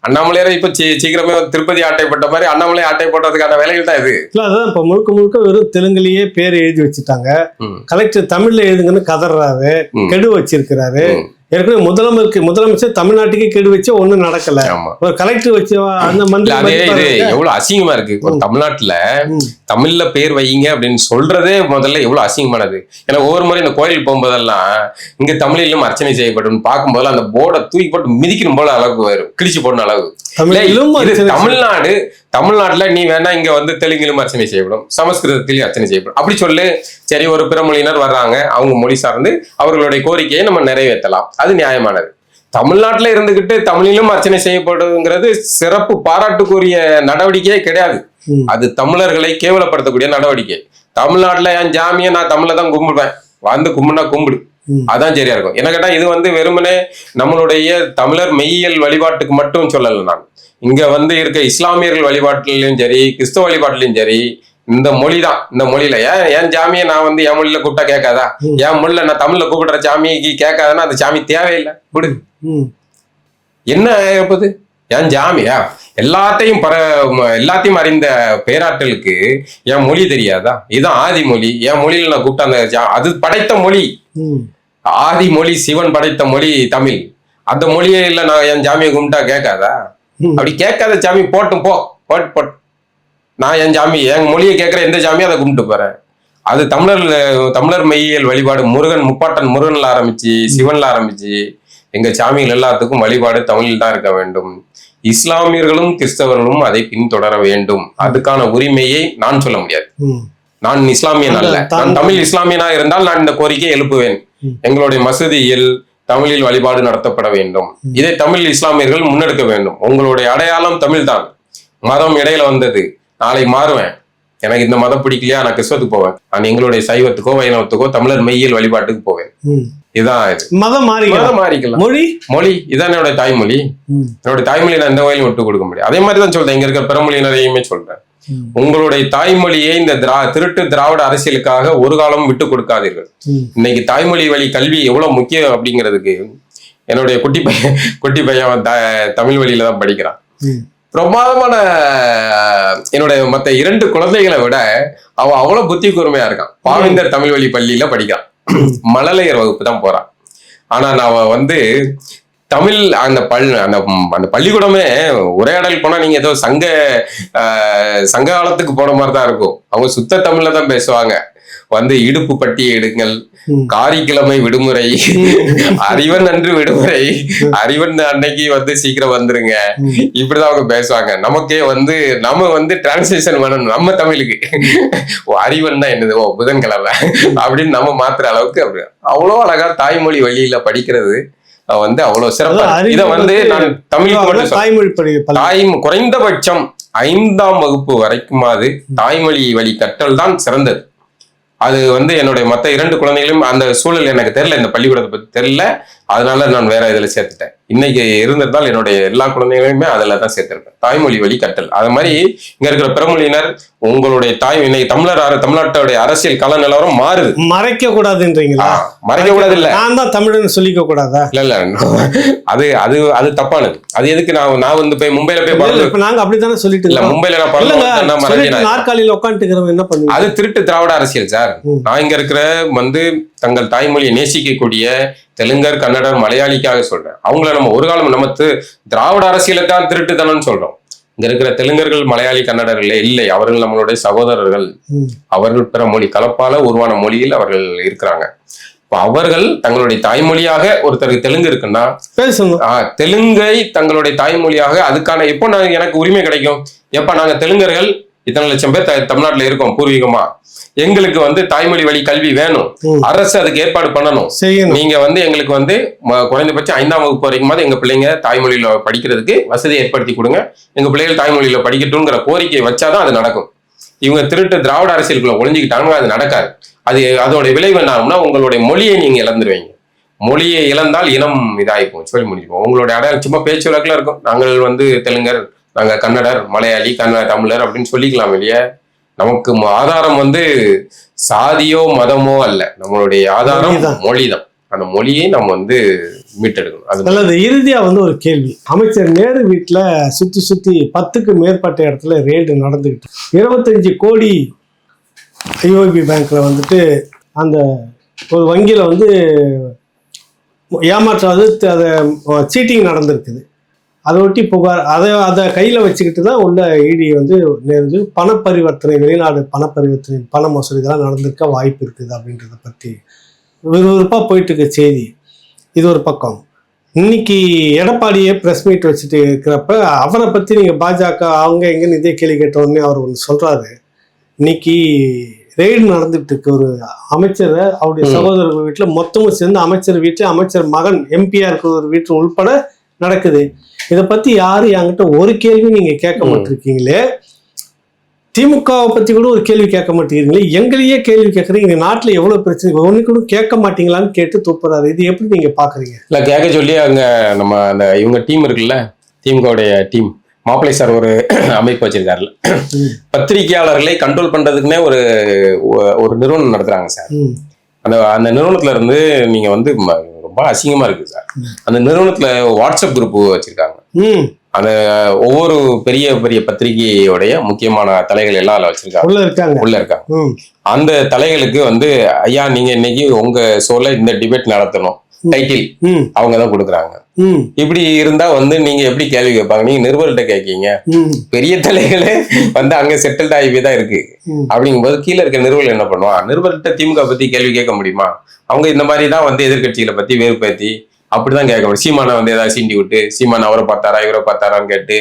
B: அண்ணாமலையார இப்ப சீக்கிரமே திருப்பதி ஆட்டை போட்ட மாதிரி அண்ணாமலை ஆட்டை போட்டதுக்கான வேலைகள் தான் இது.
A: அதான் இப்ப முழுக்க வெறும் தெலுங்குலயே பேர் எழுதி வச்சுட்டாங்க. கலெக்டர் தமிழ்ல எழுதுங்கன்னு கதறாரு, கெடு வச்சிருக்கிறாரு. ஏற்கனவே முதலமைச்சர் தமிழ்நாட்டுக்கே கெடு வச்சு ஒண்ணும் நடக்கல. ஒரு கலெக்டர் வச்சு அந்த மந்திரி
B: எவ்வளவு அசிங்கமா இருக்கு. ஒரு தமிழ்நாட்டுல தமிழ்ல பேர் வைங்க அப்படின்னு சொல்றதே முதல்ல எவ்வளவு அசிங்கமானது. ஏன்னா ஒவ்வொரு முறை இந்த கோயிலுக்கு போகும்போதெல்லாம் இங்க தமிழிலும் அர்ச்சனை செய்யப்படும் பார்க்கும்போதெல்லாம் அந்த போர்டை தூக்கி போட்டு மிதிக்கணும் போல அளவுக்கு வரும், கிழிச்சு போடணும் அளவு. தமிழ்நாட்டுல நீ வேணா இங்க வந்து தெலுங்கிலும் அர்ச்சனை செய்யப்படும், சமஸ்கிருதத்திலும் அர்ச்சனை செய்யப்படும். அப்படி சொல்லு. சரி, ஒரு பிற மொழியினர் வர்றாங்க, அவங்க மொழி சார்ந்து அவர்களுடைய கோரிக்கையை நம்ம நிறைவேற்றலாம், அது நியாயமானது. தமிழ்நாட்டுல இருந்துகிட்டு தமிழிலும் அர்ச்சனை செய்யப்படுங்கிறது சிறப்பு பாராட்டுக்குரிய நடவடிக்கையே கிடையாது. அது தமிழர்களை கேவலப்படுத்தக்கூடிய நடவடிக்கை. தமிழ்நாட்டுல என் ஜாமியை நான் தமிழ்ல தான் கும்பிடுவேன், வந்து கும்பிடுனா கும்பிடு, அதான் சரியா இருக்கும். என்ன கேட்டா இது வந்து வெறுமனே நம்மளுடைய தமிழர் மெய்யியல் வழிபாட்டுக்கு மட்டும் சொல்லலை. நான் இங்க வந்து இருக்க இஸ்லாமியர்கள் வழிபாட்டிலையும் சரி, கிறிஸ்தவ வழிபாட்டிலையும் சரி, இந்த மொழி தான். இந்த மொழியில என் ஜாமியை நான் வந்து என் மொழியில கூப்பிட்டா கேட்காதா? என் மொழியில நான் தமிழ்ல கூப்பிடுற ஜாமிக்கு கேட்காதுன்னா அந்த ஜாமி தேவையில்லை, விடு. என்ன இருப்பது என் ஜாமியா? எல்லாத்தையும் அறிந்த பேராற்றலுக்கு என் மொழி தெரியாதா? இதுதான் ஆதி மொழி. என் மொழியில நான் கூப்பிட்ட அந்த அது படைத்த மொழி, ஆதி மொழி, சிவன் படைத்த மொழி தமிழ். அந்த மொழியே இல்ல நான் என் ஜாமியை கும்பிட்டா கேட்காதா? அப்படி கேட்காத ஜாமி போட்டும் போட்டு நான் என் ஜாமி என் மொழியை கேட்கிற எந்த ஜாமியும் அதை கும்பிட்டு போறேன். அது தமிழர் மெய்யியல் வழிபாடு. முருகன் முப்பாட்டன் முருகன்ல ஆரம்பிச்சு சிவன்ல ஆரம்பிச்சு எங்க சாமிகள் எல்லாத்துக்கும் வழிபாடு தமிழில் தான் இருக்க வேண்டும். இஸ்லாமியர்களும் கிறிஸ்தவர்களும் அதை பின்தொடர வேண்டும். அதுக்கான உரிமையை நான் சொல்ல முடியாது. நான் இஸ்லாமியன் அல்ல. நான் தமிழ் இஸ்லாமியனா இருந்தால் நான் இந்த கோரிக்கையை எழுப்புவேன். எங்களுடைய மசூதியில் தமிழில் வழிபாடு நடத்தப்பட வேண்டும். இதை தமிழ் இஸ்லாமியர்கள் முன்னெடுக்க வேண்டும். உங்களுடைய அடையாளம் தமிழ் தான். மதம் இடையில வந்தது, நாளை மாறுவேன். எனக்கு இந்த மதம் பிடிக்கலையா, நான் கிறிஸ்தவத்துக்கு போவேன். நான் எங்களுடைய சைவத்துக்கோ வைணவத்துக்கோ தமிழர் மெய்யியல் வழிபாட்டுக்கு போவேன். இதுதான் இது. மதம் மாறிக்கலாம். மொழி இதான் என்னோட தாய்மொழி. என்னோட தாய்மொழி நான் எந்த வகையிலும் விட்டு கொடுக்க முடியும். அதே மாதிரிதான் சொல்றேன், இங்க இருக்க பிறமொழியினரையுமே சொல்றேன். உங்களுடைய தாய்மொழியை இந்த திருட்டு திராவிட அரசியலுக்காக ஒரு காலம் விட்டு கொடுக்காதீர்கள். இன்னைக்கு தாய்மொழி வழி கல்வி எவ்வளவு முக்கியம் அப்படிங்கிறதுக்கு என்னுடைய குட்டி பையன் தமிழ் வழியில தான் படிக்கிறான். பிரமாதமான என்னுடைய மற்ற 2 குழந்தைகளை விட அவன் அவ்வளவு புத்தி கூர்மையா இருக்கான். பாவேந்தர் தமிழ் வழி பள்ளியில படிக்கிறான். மழலையர் வகுப்பு தான் போறான். ஆனா நான் வந்து தமிழ் அந்த பள்ளிக்கூடமே உரையாடல் போனா நீங்க ஏதோ சங்க காலத்துக்கு போன மாதிரிதான் இருக்கும். அவங்க சுத்த தமிழ்ல தான் பேசுவாங்க. வந்து இடுப்பு பட்டி எடுங்கள், காரிக்கிழமை விடுமுறை, அறிவன் அன்று விடுமுறை, அறிவன் அன்னைக்கு வந்து சீக்கிரம் வந்துருங்க, இப்படிதான் அவங்க பேசுவாங்க. நமக்கே வந்து நம்ம வந்து டிரான்ஸ்லேஷன் பண்ணணும் நம்ம தமிழுக்கு. அறிவன் தான் என்னது, புதன்கிழமை அப்படின்னு நம்ம மாத்துற அளவுக்கு அப்படி அவ்வளோ அழகா தாய்மொழி வழியில படிக்கிறது வந்து அவ்வளவு சிறப்பா. இதை வந்து நான் தமிழ் குறைந்தபட்சம் 5ஆம் வகுப்பு வரைக்குமாவது தாய்மொழி வழி கற்றல் தான் சிறந்தது. அது வந்து என்னுடைய மற்ற 2 குழந்தைகளும் அந்த சூழல் எனக்கு தெரியல, இந்த பள்ளிக்கூடத்தை பத்தி தெரியல, அதனால நான் வேற இதுல சேர்த்துட்டேன். இன்னைக்கு இருந்திருந்தால் என்னுடைய எல்லா குழந்தைகளுமே அதுல தான் சேர்த்திருப்பேன். தாய்மொழி வழி கற்றல். அது மாதிரி இங்க இருக்கிற பிறமொழியினர் உங்களுடைய இன்னைக்கு தமிழ்நாட்டுடைய அரசியல் கள நிலவரம் மாறுது.
A: மறைக்க கூடாதுன்றீங்களா?
B: மறைக்க கூடாது இல்ல,
A: நான் தான் தமிழன் சொல்லிக்க கூடாதா?
B: இல்ல அது தப்பானது. அது எதுக்கு நான் வந்து போய் மும்பைல போய்
A: இப்ப நாங்க அப்படித்தானே சொல்லிட்டு
B: இல்ல, மும்பைல நான்
A: நாற்காலியில் உட்காந்துட்டு என்ன பண்ணுங்க?
B: அது திருட்டு திராவிட அரசியல் சார். நான் இங்க இருக்கிற வந்து தங்கள் தாய்மொழியை நேசிக்கக்கூடிய தெலுங்கர், கன்னடர், மலையாளிக்காக சொல்றேன். அவங்கள நம்ம ஒரு காலம் நம்ம திராவிட அரசியலுக்காக திருட்டுத்தனம்னு சொல்றோம். இங்க இருக்கிற தெலுங்கர்கள், மலையாளி, கன்னடர்களே இல்லை, அவர்கள் நம்மளுடைய சகோதரர்கள். அவர்கள் பிற மொழி கலப்பால உருவான மொழியில் அவர்கள் இருக்கிறாங்க. அவர்கள் தங்களுடைய தாய்மொழியாக ஒருத்தருக்கு தெலுங்கு இருக்குன்னா தெலுங்கை தங்களுடைய தாய்மொழியாக அதுக்கான எப்போ எனக்கு உரிமை கிடைக்கும்? எப்ப நாங்க தெலுங்கர்கள் இத்தனை லட்சம் பேர் தமிழ்நாட்டுல இருக்கோம் பூர்வீகமா, எங்களுக்கு வந்து தாய்மொழி வழி கல்வி வேணும், அரசு அதுக்கு ஏற்பாடு பண்ணணும். நீங்க வந்து எங்களுக்கு வந்து குறைந்தபட்சம் 5ஆம் வகுப்பு வரைக்கும் எங்க பிள்ளைங்க தாய்மொழியில படிக்கிறதுக்கு வசதி ஏற்படுத்தி கொடுங்க, எங்க பிள்ளைகள் தாய்மொழியில படிக்கட்டும்ங்கிற கோரிக்கை வச்சாதான் அது நடக்கும். இவங்க திருட்டு திராவிட அரசியலுக்குள்ள ஒளிஞ்சுக்கிட்டாங்கன்னா அது நடக்காது. அதோட விளைவு என்ன ஆகும்னா உங்களுடைய மொழியை நீங்க இழந்துருவீங்க. மொழியை இழந்தால் இனம் இதாயிருக்கும், சொல்லி முடிஞ்சுப்போம். உங்களுடைய அடையாளம் சும்மா பேச்சு வழக்குல இருக்கும். நாங்கள் வந்து தெலுங்கர், நாங்க கன்னடர், மலையாளி, தமிழர் அப்படின்னு சொல்லிக்கலாம் இல்லையா? நமக்கு ஆதாரம் வந்து சாதியோ மதமோ அல்ல, நம்மளுடைய ஆதாரம் மொழிதான். அந்த மொழியை நம்ம வந்து மீட்டெடுக்கணும்.
A: அல்லது இறுதியா வந்து ஒரு கேள்வி, அமைச்சர் நேரு வீட்டுல சுத்தி 10க்கு மேற்பட்ட இடத்துல ரெய்டு நடந்துகிட்டு 25 கோடி ஐஓபி பேங்க்ல வந்துட்டு அந்த ஒரு வங்கியில வந்து ஏமாற்றாது அதை சீட்டிங் நடந்திருக்குது. அதை ஒட்டி புகார், அதை கையில் வச்சுக்கிட்டு தான் உள்ள இடி வந்து நேர்ந்து பணப்பரிவர்த்தனை, வெளிநாடு பணப்பரிவர்த்தனை, பண மோசடி இதெல்லாம் நடந்திருக்க வாய்ப்பு இருக்குது அப்படின்றத பற்றி விறுவிறுப்பாக போயிட்டு இருக்க செய்தி. இது ஒரு பக்கம். இன்னைக்கு எடப்பாடியே ப்ரெஸ் மீட் வச்சுட்டு இருக்கிறப்ப அவரை பற்றி நீங்கள் பாஜக அவங்க எங்கன்னு இதே கேள்வி கேட்ட உடனே அவர் ஒன்று சொல்கிறாரு. இன்னைக்கு ரெய்டு நடந்துட்டு இருக்கு. ஒரு அமைச்சர் அவருடைய சகோதரர்கள் வீட்டுல மொத்தமும் சேர்ந்து அமைச்சர் வீட்டுல, அமைச்சர் மகன் எம்பியா இருக்கிற ஒரு வீட்டு உள்பட நடக்குது. இதை பத்தி யாரும் என்கிட்ட ஒரு கேள்வி நீங்க கேட்க மாட்டிருக்கீங்களே. திமுகவை பத்தி கூட ஒரு கேள்வி கேட்க மாட்டேங்கிறீங்களே, எங்களையே கேள்வி கேட்கறீங்க. நாட்டுல எவ்வளவு பிரச்சனை, ஒண்ணு கூட கேட்க மாட்டீங்களான்னு கேட்டு துப்புறாரு. இது எப்படி நீங்க பாக்குறீங்க?
B: இல்ல கேட்க சொல்லி அங்க நம்ம அந்த இவங்க டீம் இருக்குல்ல, திமுகவுடைய டீம், மாப்பிள்ளை சார் ஒரு அமைப்பு வச்சிருக்காருல்ல, பத்திரிகையாளர்களை கண்ட்ரோல் பண்றதுக்குன்னே ஒரு நிறுவனம் நடத்துறாங்க சார். அந்த நிறுவனத்துல இருந்து நீங்க வந்து ரொம்ப அசிங்கமா இருக்கு சார். அந்த நிறுவனத்துல வாட்ஸ்அப் குரூப் வச்சிருக்காங்க. அந்த ஒவ்வொரு பெரிய பெரிய பத்திரிகையோடைய முக்கியமான தலைகள் எல்லாம் அதுல வச்சிருக்காங்க, உள்ள இருக்காங்க. அந்த தலைகளுக்கு வந்து ஐயா நீங்க இன்னைக்கு உங்க ஷோல இந்த டிபேட் நடத்தணும் டைட்டில் அவங்கதான் கொடுக்குறாங்க. இப்படி இருந்தா வந்து நீங்க எப்படி கேள்வி கேட்பாங்க? நீங்க நிருபர்கிட்ட கேட்கீங்க, பெரிய தலைகளே வந்து அங்க செட்டில்ட் ஆகிதான் இருக்கு. அப்படிங்கும்போது கீழே இருக்க நிருபர்கள் என்ன பண்ணுவான்? நிருபர்கிட்ட திமுக பத்தி கேள்வி கேட்க முடியுமா? அவங்க இந்த மாதிரிதான் வந்து எதிர்கட்சிகளை பத்தி வேறுபேத்தி அப்படிதான் கேட்க முடியும். சீமானை வந்து ஏதாவது சீண்டி விட்டு, சீமான் அவரை பார்த்தாரா இவரை பார்த்தாரான்னு கேட்டு,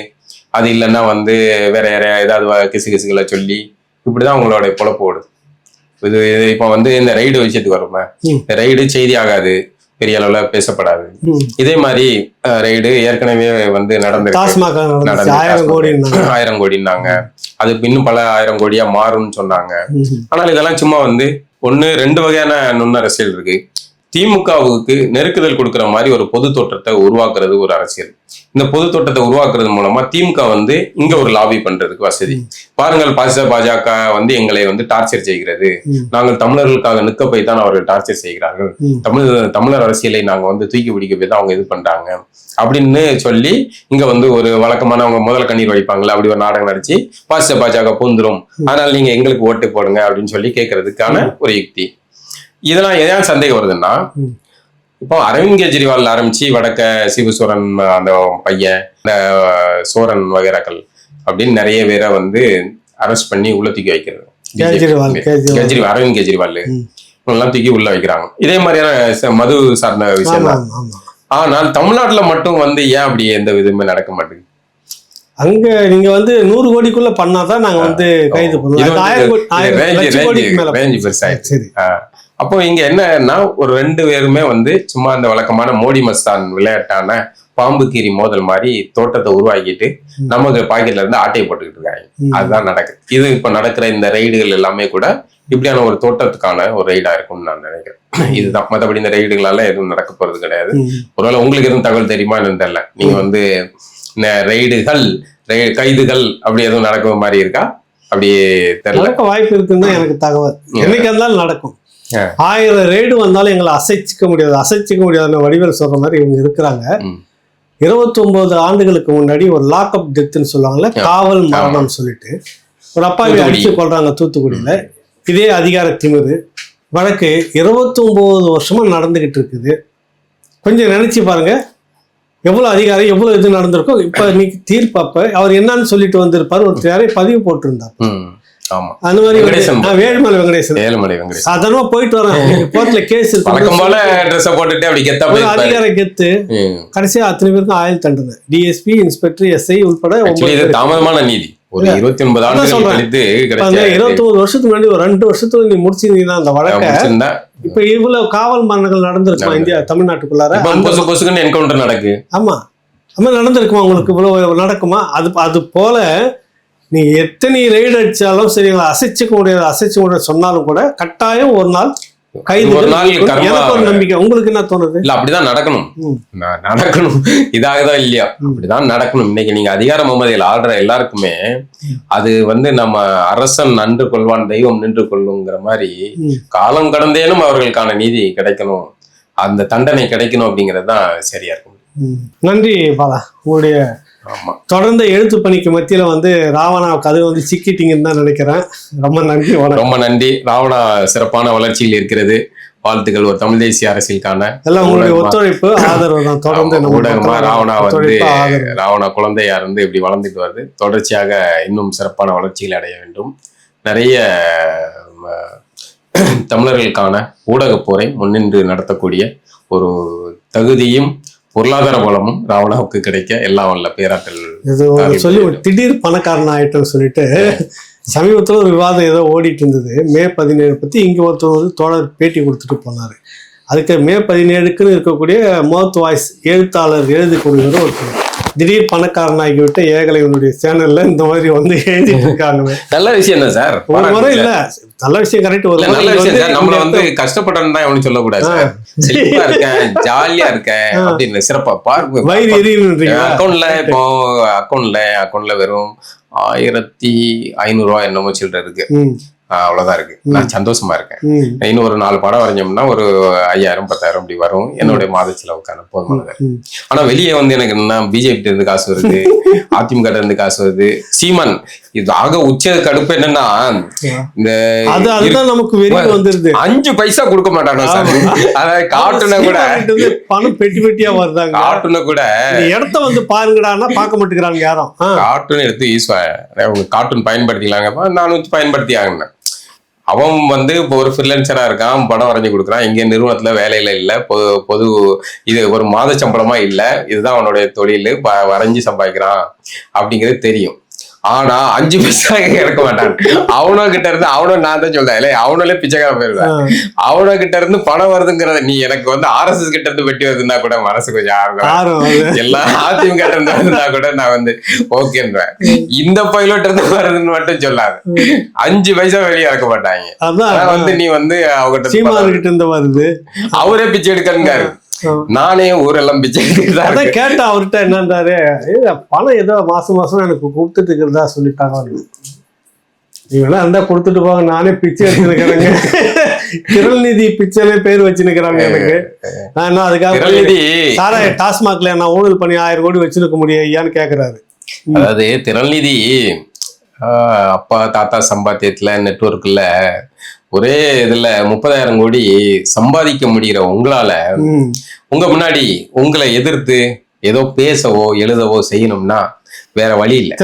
B: அது இல்லைன்னா வந்து வேற ஏதாவது கிசுகளை சொல்லி இப்படிதான் உங்களோட பொழப்பு ஓடுது. இது இப்ப வந்து இந்த ரைடு விஷயத்துக்கு வருமா? இந்த ரைடு செய்தி ஆகாது, பெரிய அளவுல பேசப்படாது. இதே மாதிரி ரைடு ஏற்கனவே வந்து நடந்திருக்கு. 1000 கோடினாங்க, அது இன்னும் பல 1000 கோடியா மாறும்னு சொன்னாங்க. ஆனால் இதெல்லாம் சும்மா வந்து 1-2 வகையான நுண்ணரசியல் இருக்கு. திமுகவுக்கு நெருக்குதல் கொடுக்குற மாதிரி ஒரு பொது தோற்றத்தை உருவாக்குறது ஒரு அரசியல். இந்த பொது தோற்றத்தை உருவாக்குறது மூலமா திமுக வந்து இங்க ஒரு லாபி பண்றதுக்கு வசதி. பாருங்கள், பாஜக வந்து எங்களை வந்து டார்ச்சர் செய்கிறது, நாங்கள் தமிழர்களுக்காக நிற்க போய் தான் அவர்கள் டார்ச்சர் செய்கிறார்கள், தமிழர் அரசியலை நாங்க வந்து தூக்கி பிடிக்க போய் தான் அவங்க இது பண்றாங்க அப்படின்னு சொல்லி இங்க வந்து ஒரு வழக்கமான அவங்க முதல் கண்ணீர் வடிப்பாங்களா அப்படி ஒரு நாடகம் நடிச்சு பாஜக பூந்துரும், அதனால நீங்க எங்களுக்கு ஓட்டு போடுங்க அப்படின்னு சொல்லி கேட்கறதுக்கான ஒரு யுக்தி. இதெல்லாம் ஏன் சந்தேகம் வருதுன்னா, இப்போ அரவிந்த் கெஜ்ரிவால் ஆரம்பிச்சு வடக்க சிவசோரன் அந்த பையன், இந்த சோரன் வகைராக்கள் அப்படின்னு நிறைய பேரை வந்து அரெஸ்ட் பண்ணி உள்ள தூக்கி வைக்கிறது. அரவிந்த் கெஜ்ரிவால் எல்லாம் தூக்கி உள்ள வைக்கிறாங்க. இதே மாதிரியான மது சார்ந்த விஷயம் தான். ஆனால் தமிழ்நாட்டுல மட்டும் வந்து ஏன் அப்படி எந்த விதமே நடக்க மாட்டேங்குது?
A: அங்க நீங்க வந்து 100 கோடிக்குள்ள பண்ணாதான் நாங்க வந்து கைது பண்ணுவோம்.
B: அப்போ இங்க என்னன்னா, ஒரு 2 பேருமே வந்து சும்மா அந்த வழக்கமான மோடி மஸ்தான் விளையாட்டான பாம்பு கீரி மோதல் மாதிரி தோட்டத்தை உருவாக்கிட்டு நமக்கு பாக்கெட்ல இருந்து ஆட்டையை போட்டுக்கிட்டு இருக்காங்க. அதுதான் நடக்குது. இது இப்ப நடக்கிற இந்த ரைடுகள் எல்லாமே கூட இப்படியான ஒரு தோட்டத்துக்கான ஒரு ரைடா இருக்கும்னு நான் நினைக்கிறேன். இதுதான். மற்றபடி இந்த ரைடுகளால எதுவும் நடக்க போறது கிடையாது. ஒருவேளை உங்களுக்கு எதுவும் தகவல் தெரியுமா என்னன்னு தெரியல. நீங்க வந்து ரைடுகள் கைதுகள் அப்படி எதுவும் நடக்கிற மாதிரி இருக்கா? அப்படியே தெரியல.
A: வாய்ப்பு இருக்குன்னு தான் எனக்கு தகவல். என்னைக்கு இருந்தாலும் நடக்கும். 1000 ரைடு வந்தாலும் எங்களை அசைச்சிக்க முடியாதுன்னு வடிவேல் சொல்ற மாதிரி இவங்க இருக்கிறாங்க. 29 ஆண்டுகளுக்கு முன்னாடி ஒரு லாக் அப் டெத்துன்னு சொல்லுவாங்கல்ல, காவல் மரணம் சொல்லிட்டு ஒரு அப்பாவி அடிச்சு கொள்றாங்க தூத்துக்குடியில. இதே அதிகார திமிரு வழக்கு 29 வருஷமா நடந்துகிட்டு இருக்குது. கொஞ்சம் நினைச்சு பாருங்க, எவ்வளவு அதிகாரம் எவ்வளவு இது நடந்திருக்கும். இப்ப இன்னைக்கு தீர்ப்பப்ப அவர் என்னன்னு சொல்லிட்டு வந்திருப்பாரு, ஒரு யாரையும் பதிவு போட்டிருந்தார். அந்த மாதிரி வேலுமலை வெங்கடேசன் அதனமா போயிட்டு வரேன் கோர்ட்ல கேஸ் அதிகார கெத்து. கடைசியா அத்தனை பேருக்கும் ஆயுள் தண்டனை. டிஎஸ்பி, இன்ஸ்பெக்டர், எஸ்ஐ உட்பட
B: தாமதமான நீதி.
A: 29 வருஷத்துக்கு முன்னாடி ஒரு 2 வருஷத்துல நீ முடிச்சிருந்தீங்கன்னா அந்த வழக்க இப்ப இவ்வளவு காவல் மரணங்கள் நடந்திருக்குமா இந்தியா தமிழ்நாட்டுக்குள்ளார?
B: என்கவுண்டர் நடக்கு.
A: ஆமா, ஆமா நடந்திருக்குமா? உங்களுக்கு இவ்வளவு நடக்குமா? அது போல நீ எத்தனை ரைடு அடிச்சாலும் சரிங்களா, அசைச்சுக்க முடியாது சொன்னாலும் கூட கட்டாயம் ஒரு நாள் கைது. எனக்கு ஒரு நம்பிக்கை. உங்களுக்கு என்ன தோணுது?
B: இல்ல அப்படிதான் நடக்கணும். இதாகதான் இல்லையா, அப்படிதான் நடக்கணும். இன்னைக்கு நீங்க அதிகார மமதையில் ஆடுற எல்லாருக்குமே அது வந்து நம்ம அரசன் நன்று கொள்வான் தெய்வம் நின்று கொள்ளுங்கிற மாதிரி காலம் கடந்தேனும் அவர்களுக்கான நீதி கிடைக்கணும், அந்த தண்டனை கிடைக்கணும் அப்படிங்கிறது தான் சரியா இருக்கும்.
A: நன்றி பாலா. உங்களுடைய தொடர்ந்து எழுத்து பணிக்கு மத்தியில வந்து ராவணா கதை வந்து சிக்கிட்டீங்கன்னு தான் நினைக்கிறேன். ரொம்ப நன்றி.
B: ரொம்ப நன்றி. ராவணா சிறப்பான வளர்ச்சியில் இருக்கிறது. வாழ்த்துக்கள். ஒரு தமிழ் தேசிய அரசியலுக்கான
A: எல்லாம் உங்களுடைய ஒத்துழைப்பு ஆதரவு தான். தொடர்ந்து
B: ஊடகமா ராவணா குழந்தையா இருந்து இப்படி வளர்ந்துட்டு வருது. தொடர்ச்சியாக இன்னும் சிறப்பான வளர்ச்சிகளை அடைய வேண்டும். நிறைய தமிழர்களுக்கான ஊடக போரை முன்னின்று நடத்தக்கூடிய ஒரு தகுதியும் பொருளாதார பலமும் ராவணாவுக்கு கிடைக்க எல்லாம் வல்ல பேராற்றல்
A: சொல்லி ஒரு திடீர் பணக்காரன் ஆயிட்டோம்னு சொல்லிட்டு சமீபத்தில் ஒரு விவாதம் ஏதோ ஓடிட்டு இருந்தது மே 17 பற்றி. இங்கே ஒருத்தர் வந்து தோழர் பேட்டி கொடுத்துட்டு போனார். அதுக்கு மே 17க்குன்னு இருக்கக்கூடிய மவுத் வாய்ஸ் எழுத்தாளர் எழுதக்கூடியவர் ஒருத்தர் திடீர் பணக்காரனாகிவிட்ட ஏகலைவனுடைய சேனல்ல இந்த மாதிரி வந்து எழுதிட்டு இருக்காங்க.
B: நல்ல விஷயம் தான் சார்.
A: ஒரு முறை இல்ல, நல்ல விஷயம் கரெக்ட். ஒரு
B: நல்ல விஷயம் சார். நம்மள வந்து கஷ்டப்பட்டேன்னு தான் எவனும் சொல்லக்கூடாது சார். செழிப்பா இருக்கேன், ஜாலியா இருக்கேன் அப்படின்னு சிறப்பா பாருங்க.
A: வயிறு எரியுன்றீங்க.
B: அக்கௌண்ட்ல வெறும் 1500 என்னமோ சில்லற இருக்கு. அவ்வளவுதான் இருக்கு. நான் சந்தோஷமா இருக்கேன். இன்னும் ஒரு 4 படம் வரைஞ்சோம்னா ஒரு 5000 10,000 அப்படி வரும் என்னுடைய மாத செலவுக்கான போதுமானது. ஆனா வெளியே வந்து எனக்கு என்ன பிஜேபி இருந்து காசு வருது, அதிமுக இருந்து காசு வருது. சீமான் இது ஆக உச்ச கடுப்பு என்னன்னா இந்த
A: நமக்கு வெளியே வந்துருது.
B: 5 பைசா கொடுக்க மாட்டானோ சார். அதாவது காட்டுன கூட
A: பணம் பெட்டி பெட்டியா வருதாங்க.
B: காட்டுன கூட
A: இடத்த வந்து பாருங்கடான்னா பார்க்க மாட்டேங்கிறாங்க யாரும்.
B: கார்ட்டூன் எடுத்து யூஸ் கார்ட்டூன் பயன்படுத்திக்கலாங்கப்பா, நானும் பயன்படுத்தி ஆகினேன். அவன் வந்து இப்போ ஒரு ஃப்ரீலான்சரா இருக்கான், படம் வரைஞ்சி கொடுக்குறான். இங்கே நிறுவனத்துல வேலையில இல்லை, பொது இது ஒரு மாத சம்பளமா இல்லை, இதுதான் அவனுடைய தொழில், வரைஞ்சி சம்பாதிக்கிறான் அப்படிங்கிறது தெரியும். ஆனா 5 பைசா இறக்க மாட்டான். அவனோ கிட்ட இருந்து நான் தான் சொல்றேன் இல்லை, அவனாலே பிச்சைக்கார போயிருவேன். அவனோ கிட்ட இருந்து பணம் வருதுங்கிறத நீ எனக்கு வந்து RSS கிட்ட இருந்து வெட்டி வருதுன்னா கூட மனசு கொஞ்சம் ஆறும். எல்லாம் அதிமுக கிட்ட இருந்து வருதுன்னா கூட நான் வந்து ஓகேன்றேன். இந்த பைலட் இருந்து வருதுன்னு மட்டும் சொல்லாது. 5 பைசா வெளியே இறக்க மாட்டாங்க. அதான் வந்து நீ வந்து அவகிட்ட இருந்து வருது, அவரே பிச்சை எடுக்காரு. நானே ஊரெல்லாம் பிச்சை
A: கேட்டா அவர்கிட்ட என்னன்றாரு, பணம் ஏதோ மாசம் எனக்கு கொடுத்துட்டு இருக்கிறதா சொல்லிட்டாங்க. இவெல்லாம் இருந்தா கொடுத்துட்டு போங்க, நானே பிச்சை எடுத்துருக்கிறேங்க. திரள்நிதி பிச்சையிலே பேர் வச்சுருக்கிறாங்க எனக்கு. நான் அதுக்காக டாஸ்மாக்ல நான் ஊழல் பண்ணி 1000 கோடி வச்சிருக்க முடியும் ஐயான்னு கேக்குறாரு.
B: அதாவது திரள்நிதி அப்பா தாத்தா சம்பாத்தியத்துல நெட்வொர்க்ல ஒரே இதுல 30,000 கோடி சம்பாதிக்க முடிகிற உங்களால உங்க முன்னாடி உங்களை எதிர்த்து ஏதோ பேசவோ எழுதவோ செய்யணும்னா வேற வழி இல்லை.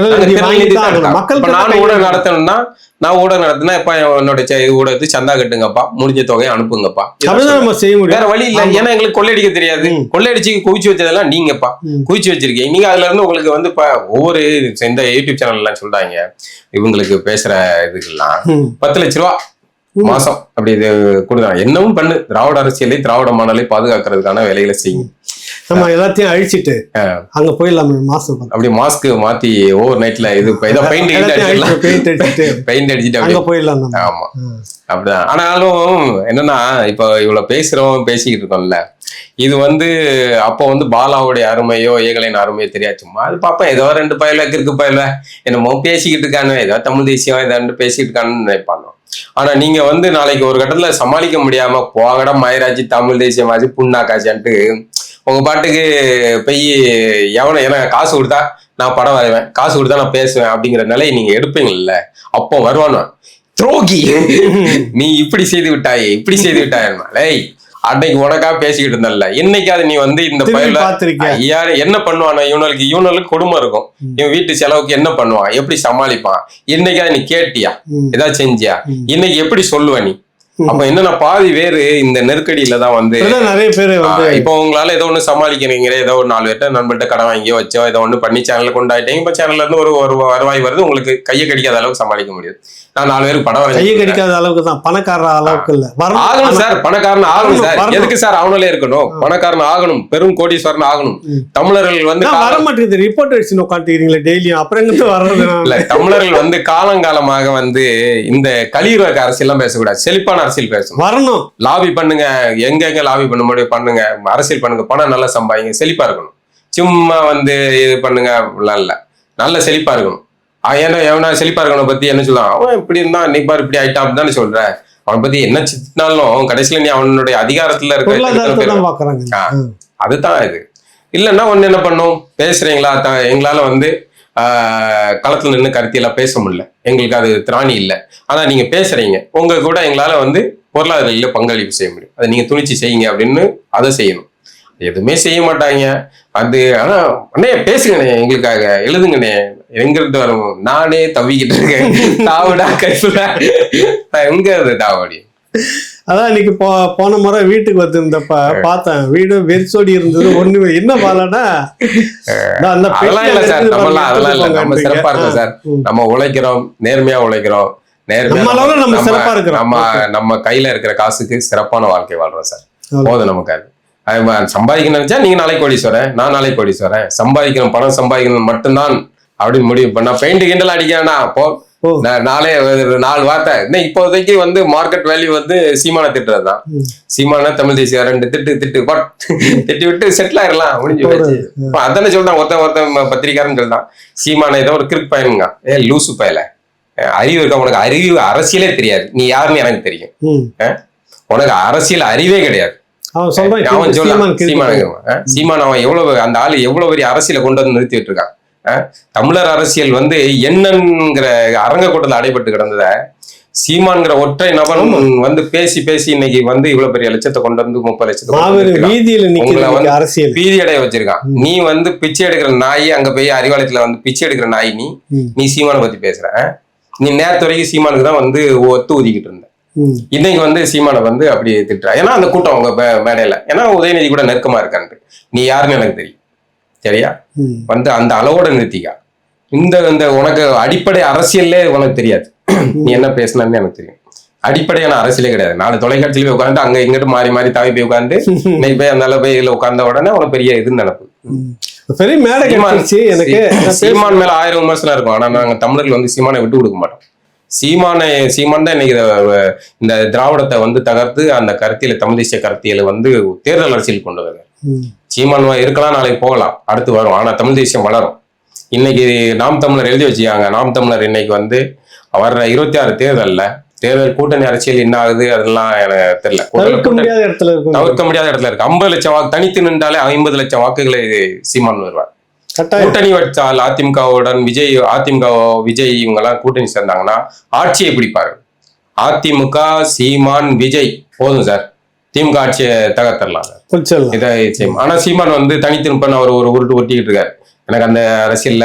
B: நான் ஊடகம் நடத்தணும்னா நான் ஊடகம் நடத்தினா இப்ப என்னோட ஊடகத்துக்கு சந்தா கட்டுங்கப்பா, முடிஞ்ச தொகையை அனுப்புங்கப்பா, வேற வழி இல்லை. ஏன்னா எங்களுக்கு கொள்ளையடிக்க தெரியாது. கொள்ளையடிச்சு குவிச்சு வச்சதெல்லாம் நீங்கப்பா குவிச்சு வச்சிருக்கீங்க. நீங்க அதுல இருந்து உங்களுக்கு வந்து இப்ப ஒவ்வொரு இந்த யூடியூப் சேனல் எல்லாம் சொல்றாங்க இவங்களுக்கு பேசுற இதுக்கெல்லாம் 10 லட்ச ரூபா மாசம் அப்படி இது கொடுக்குறாங்க. என்னவும் பண்ணு, திராவிட அரசியலை திராவிட மாடலை பாதுகாக்கிறதுக்கான வேலைகளை செய்யும்.
A: நம்ம எல்லாத்தையும் அழிச்சிட்டு அங்க போயிடலாம். மாசம்
B: அப்படி மாஸ்க் மாத்தி ஓவர் நைட்ல இது பெயிண்ட் அடிச்சுட்டு அங்க போயிடலாம். ஆமா அப்படிதான். ஆனாலும் என்னன்னா இப்ப இவ்வளவு பேசிக்கிட்டு இருக்கோம்ல, இது வந்து அப்போ வந்து பாலாவுடைய அருமையோ ஏகலையின் அருமையோ தெரியாச்சுமா. அது பாப்பா ஏதோ 2 பயல கிறுக்கு பயல என்னமோ பேசிக்கிட்டு இருக்கானு, ஏதோ தமிழ் தேசியம் ஏதோ பேசிக்கிட்டு இருக்கான்னு நினைப்பானோ. ஆனா நீங்க வந்து நாளைக்கு ஒரு கட்டத்துல சமாளிக்க முடியாம போகடா மயிராட்சி தமிழ் தேசியமாச்சு புண்ணாக்காச்சான்ட்டு உங்க பாட்டுக்கு போய் ஏன்னா காசு கொடுத்தா நான் படம் வரைவேன், காசு கொடுத்தா நான் பேசுவேன் அப்படிங்கிற நிலையை நீங்க எடுப்பீங்கல்ல, அப்போ வருவானோ துரோகி நீ இப்படி செய்து விட்டாயே இப்படி செய்து விட்டாயே. அன்னைக்கு உனக்கா பேசிக்கிட்டு இருந்தல, இன்னைக்காவது நீ வந்து இந்த பயில யாரு என்ன பண்ணுவானோ, இவனுக்கு கொடுமை இருக்கும், இவன் வீட்டு செலவுக்கு என்ன பண்ணுவான், எப்படி சமாளிப்பான், இன்னைக்காவது நீ கேட்டியா, ஏதாவது செஞ்சியா, இன்னைக்கு எப்படி சொல்லுவ நீ? அப்ப என்னன்னா பாதி பேரு இந்த நெருக்கடியில தான் வந்து
A: நிறைய பேரு
B: இப்ப உங்களால ஏதோ ஒண்ணு சமாளிக்கிறீங்க, ஏதோ ஒரு 4 பேர்ட்ட நண்பர்கிட்ட கடன் வாங்கியோ வச்சோ ஏதோ ஒண்ணு பண்ணி சேனல்ல கொண்டாயிட்டீங்க. இப்ப சேனல்ல இருந்து ஒரு வருவாய் வருது, உங்களுக்கு கையை கடிக்காத அளவுக்கு சமாளிக்க முடியாது. நான் 4 பேருக்கு படம்
A: கையை கடிக்காத அளவுக்கு தான், பணக்கார அளவுக்கு இல்ல.
B: ஆகணும் சார், பணக்காரன் ஆகணும் சார். எதுக்கு சார் அவனாலே இருக்கணும், பணக்காரன் ஆகணும், பெரும் கோடீஸ்வரன் ஆகணும். தமிழர்கள் வந்து
A: வர மாட்டேங்குது, ரிப்போர்ட் அடிச்சு உட்காந்துக்கிறீங்களே டெய்லியும், அப்புறம் எங்கிட்ட வர்றது
B: இல்ல. தமிழர்கள் வந்து காலங்காலமாக வந்து இந்த கலியுக அரசியல் எல்லாம் பேசக்கூடாது, செழிப்பான அரசியல் பேசணும், வரணும். லாபி பண்ணுங்க, எங்க லாபி பண்ண முடியும் பண்ணுங்க, அரசியல் பண்ணுங்க, பணம் நல்லா சம்பாதிங்க, செழிப்பா இருக்கணும். சும்மா வந்து இது பண்ணுங்க இல்ல, நல்ல செழிப்பா இருக்கணும். ஏன்னா எவனா செழிப்பா இருக்கணும் பத்தி என்ன சொல்லலாம், அவன் இப்படி இருந்தா இன்னைக்கு பாரு இப்படி ஆயிட்டான் அப்படின்னு தானே சொல்ற. அவனை பத்தி என்ன சித்தினாலும் கடைசியில நீ அவனுடைய அதிகாரத்துல இருக்க அதுதான் இது. இல்லைன்னா ஒண்ணு என்ன பண்ணும், பேசுறீங்களா எங்களால வந்து களத்துல நின்று கருத்தியெல்லாம் பேச முடியல, எங்களுக்கு அது திராணி இல்லை. ஆனா நீங்க பேசுறீங்க, உங்க கூட எங்களால வந்து பொருளாதார பங்களிப்பு செய்ய முடியும், அதை நீங்க துணிச்சு செய்யுங்க அப்படின்னு அதை செய்யணும். எதுவுமே செய்ய மாட்டாங்க. அது ஆனா அண்ணே பேசுங்கண்ணே, எங்களுக்காக எழுதுங்கண்ணே, எங்கிருந்து வரும், நானே தவிக்கிட்டு இருக்கேன், தாவடா கைப்புடா எங்க அது தாவடி
A: அதான் இன்னைக்கு போன முறை வீட்டுக்கு வந்திருந்தப்ப பார்த்தேன், வீடு வெறிச்சோடி இருந்தது. ஒண்ணு என்ன பாலனா அந்த
B: அதெல்லாம் இல்ல சார், அதெல்லாம் இல்ல, நம்ம சிறப்பா இருக்கோம் சார். நம்ம உழைக்கிறோம், நேர்மையா உழைக்கிறோம்,
A: நம்ம சிறப்பா இருக்கிறோம்.
B: நம்ம கையில இருக்கிற காசுக்கு சிறப்பான வாழ்க்கை வாழ்றோம் சார். போதும் நமக்கு. அது சம்பாதிக்கணும் நினைச்சா நீங்க நாளைக்கு கோடீஸ்வரன், நான் நாளைக்கு கோடீஸ்வரன். சம்பாதிக்கணும், பணம் சம்பாதிக்கணும் மட்டும்தான் அப்படின்னு முடிவு பண்ணா பெயிண்ட் கிண்டல் அடிக்கானா போ நாளே 4 வார்த்தை. இன்னும் இப்போதைக்கு வந்து மார்க்கெட் வேல்யூ வந்து சீமான திட்டுறதுதான். சீமான தமிழ் தேசிய 2 திட்டி விட்டு செட்டில் ஆயிடலாம் முடிஞ்சு வச்சு. அதானே சொல்றான் ஒருத்தன் பத்திரிக்காரன்னு சொல்றான், சீமான ஏதோ ஒரு கிரிக் பயனுங்க, லூசு பயல, அறிவு இருக்க உனக்கு, அறிவு அரசியலே தெரியாது, நீ யாருன்னு எனக்கு தெரியும், உனக்கு அரசியல் அறிவே கிடையாது. சீமான் அவன் எவ்வளவு, அந்த ஆளு எவ்வளவு பெரிய அரசியலை கொண்டு வந்து நிறுத்திட்டு இருக்கான். தமிழர் அரசியல் வந்து என்னங்கிற அரங்க கூட்டத்தில் அடைபட்டு கிடந்தத சீமான்கிற ஒற்றை நபரும் வந்து பேசி பேசி இன்னைக்கு வந்து இவ்வளவு பெரிய லட்சத்தை கொண்டு வந்து 30 லட்சத்தை
A: அரசியல்
B: பீதி அடைய வச்சிருக்கான். நீ வந்து பிச்சை எடுக்கிற நாய், அங்க போய் அறிவாலயத்துல வந்து பிச்சை எடுக்கிற நாய், நீ சீமானை பத்தி பேசுற. நீ நேரத்து வரைக்கும் சீமானுக்கு தான் வந்து ஒத்து ஊதிக்கிட்டு இருந்த, இன்னைக்கு வந்து சீமானை வந்து அப்படி திட்டுறா. ஏன்னா அந்த கூட்டம் உங்க மேடையில, ஏன்னா உதயநிதி கூட நெருக்கமா இருக்கான்ட்டு. நீ யாருன்னு எனக்கு தெரியும், சரியா? வந்து அந்த அளவோட நிறுத்திக்கா. இந்த உனக்கு அடிப்படை அரசியல்லே உனக்கு தெரியாது, நீ என்ன பேசினு எனக்கு தெரியும். அடிப்படையான அரசியலே கிடையாது. 4 தொலைக்காட்சியில போய் உட்காந்து அங்க இங்கிட்டு மாறி மாறி தாவி போய் உட்காந்து இன்னைக்கு போய் அந்த போய் இதுல உட்கார்ந்த உடனே உனக்கு பெரிய இதுன்னு நினைப்பு. சீமான் மேல 1000 விமர்சனம் இருக்கும். ஆனா நாங்க தமிழர்கள் வந்து சீமானை விட்டு கொடுக்க மாட்டோம். சீமான் தான் இன்னைக்கு இந்த திராவிடத்தை வந்து தகர்த்து அந்த கருத்தியல, தமிழ் தேசிய கருத்தியலை வந்து தேர்தல் அரசியல் கொண்டு வருது. சீமான் இருக்கலாம், நாளைக்கு போகலாம், அடுத்து வரும். ஆனா தமிழ் தேசியம் வளரும். இன்னைக்கு நாம் தமிழர் எழுதி வச்சுக்காங்க. நாம் தமிழர் இன்னைக்கு வந்து வர்ற 26 தேர்தல் கூட்டணி அரசியல் என்ன ஆகுது அதெல்லாம் எனக்கு தெரியல. தவிர்க்க முடியாத இடத்துல இருக்கு. 50 லட்சம் வாக்கு தனித்து நின்றாலே 50 லட்சம் வாக்குகளை சீமான் வருவார். கூட்டணி வச்சால் அதிமுகவுடன் விஜய் இவங்க எல்லாம் கூட்டணி சேர்ந்தாங்கன்னா ஆட்சியை பிடிப்பார்கள். அதிமுக, சீமான், விஜய் போதும் சார், திமுக ஆட்சியை தகர்த்தரலாம். ஆனா சீமான் வந்து தனித்து நிற்பன்னு அவர் ஒரு உருட்டு ஒட்டிக்கிட்டு இருக்காரு. எனக்கு அந்த அரசியல்ல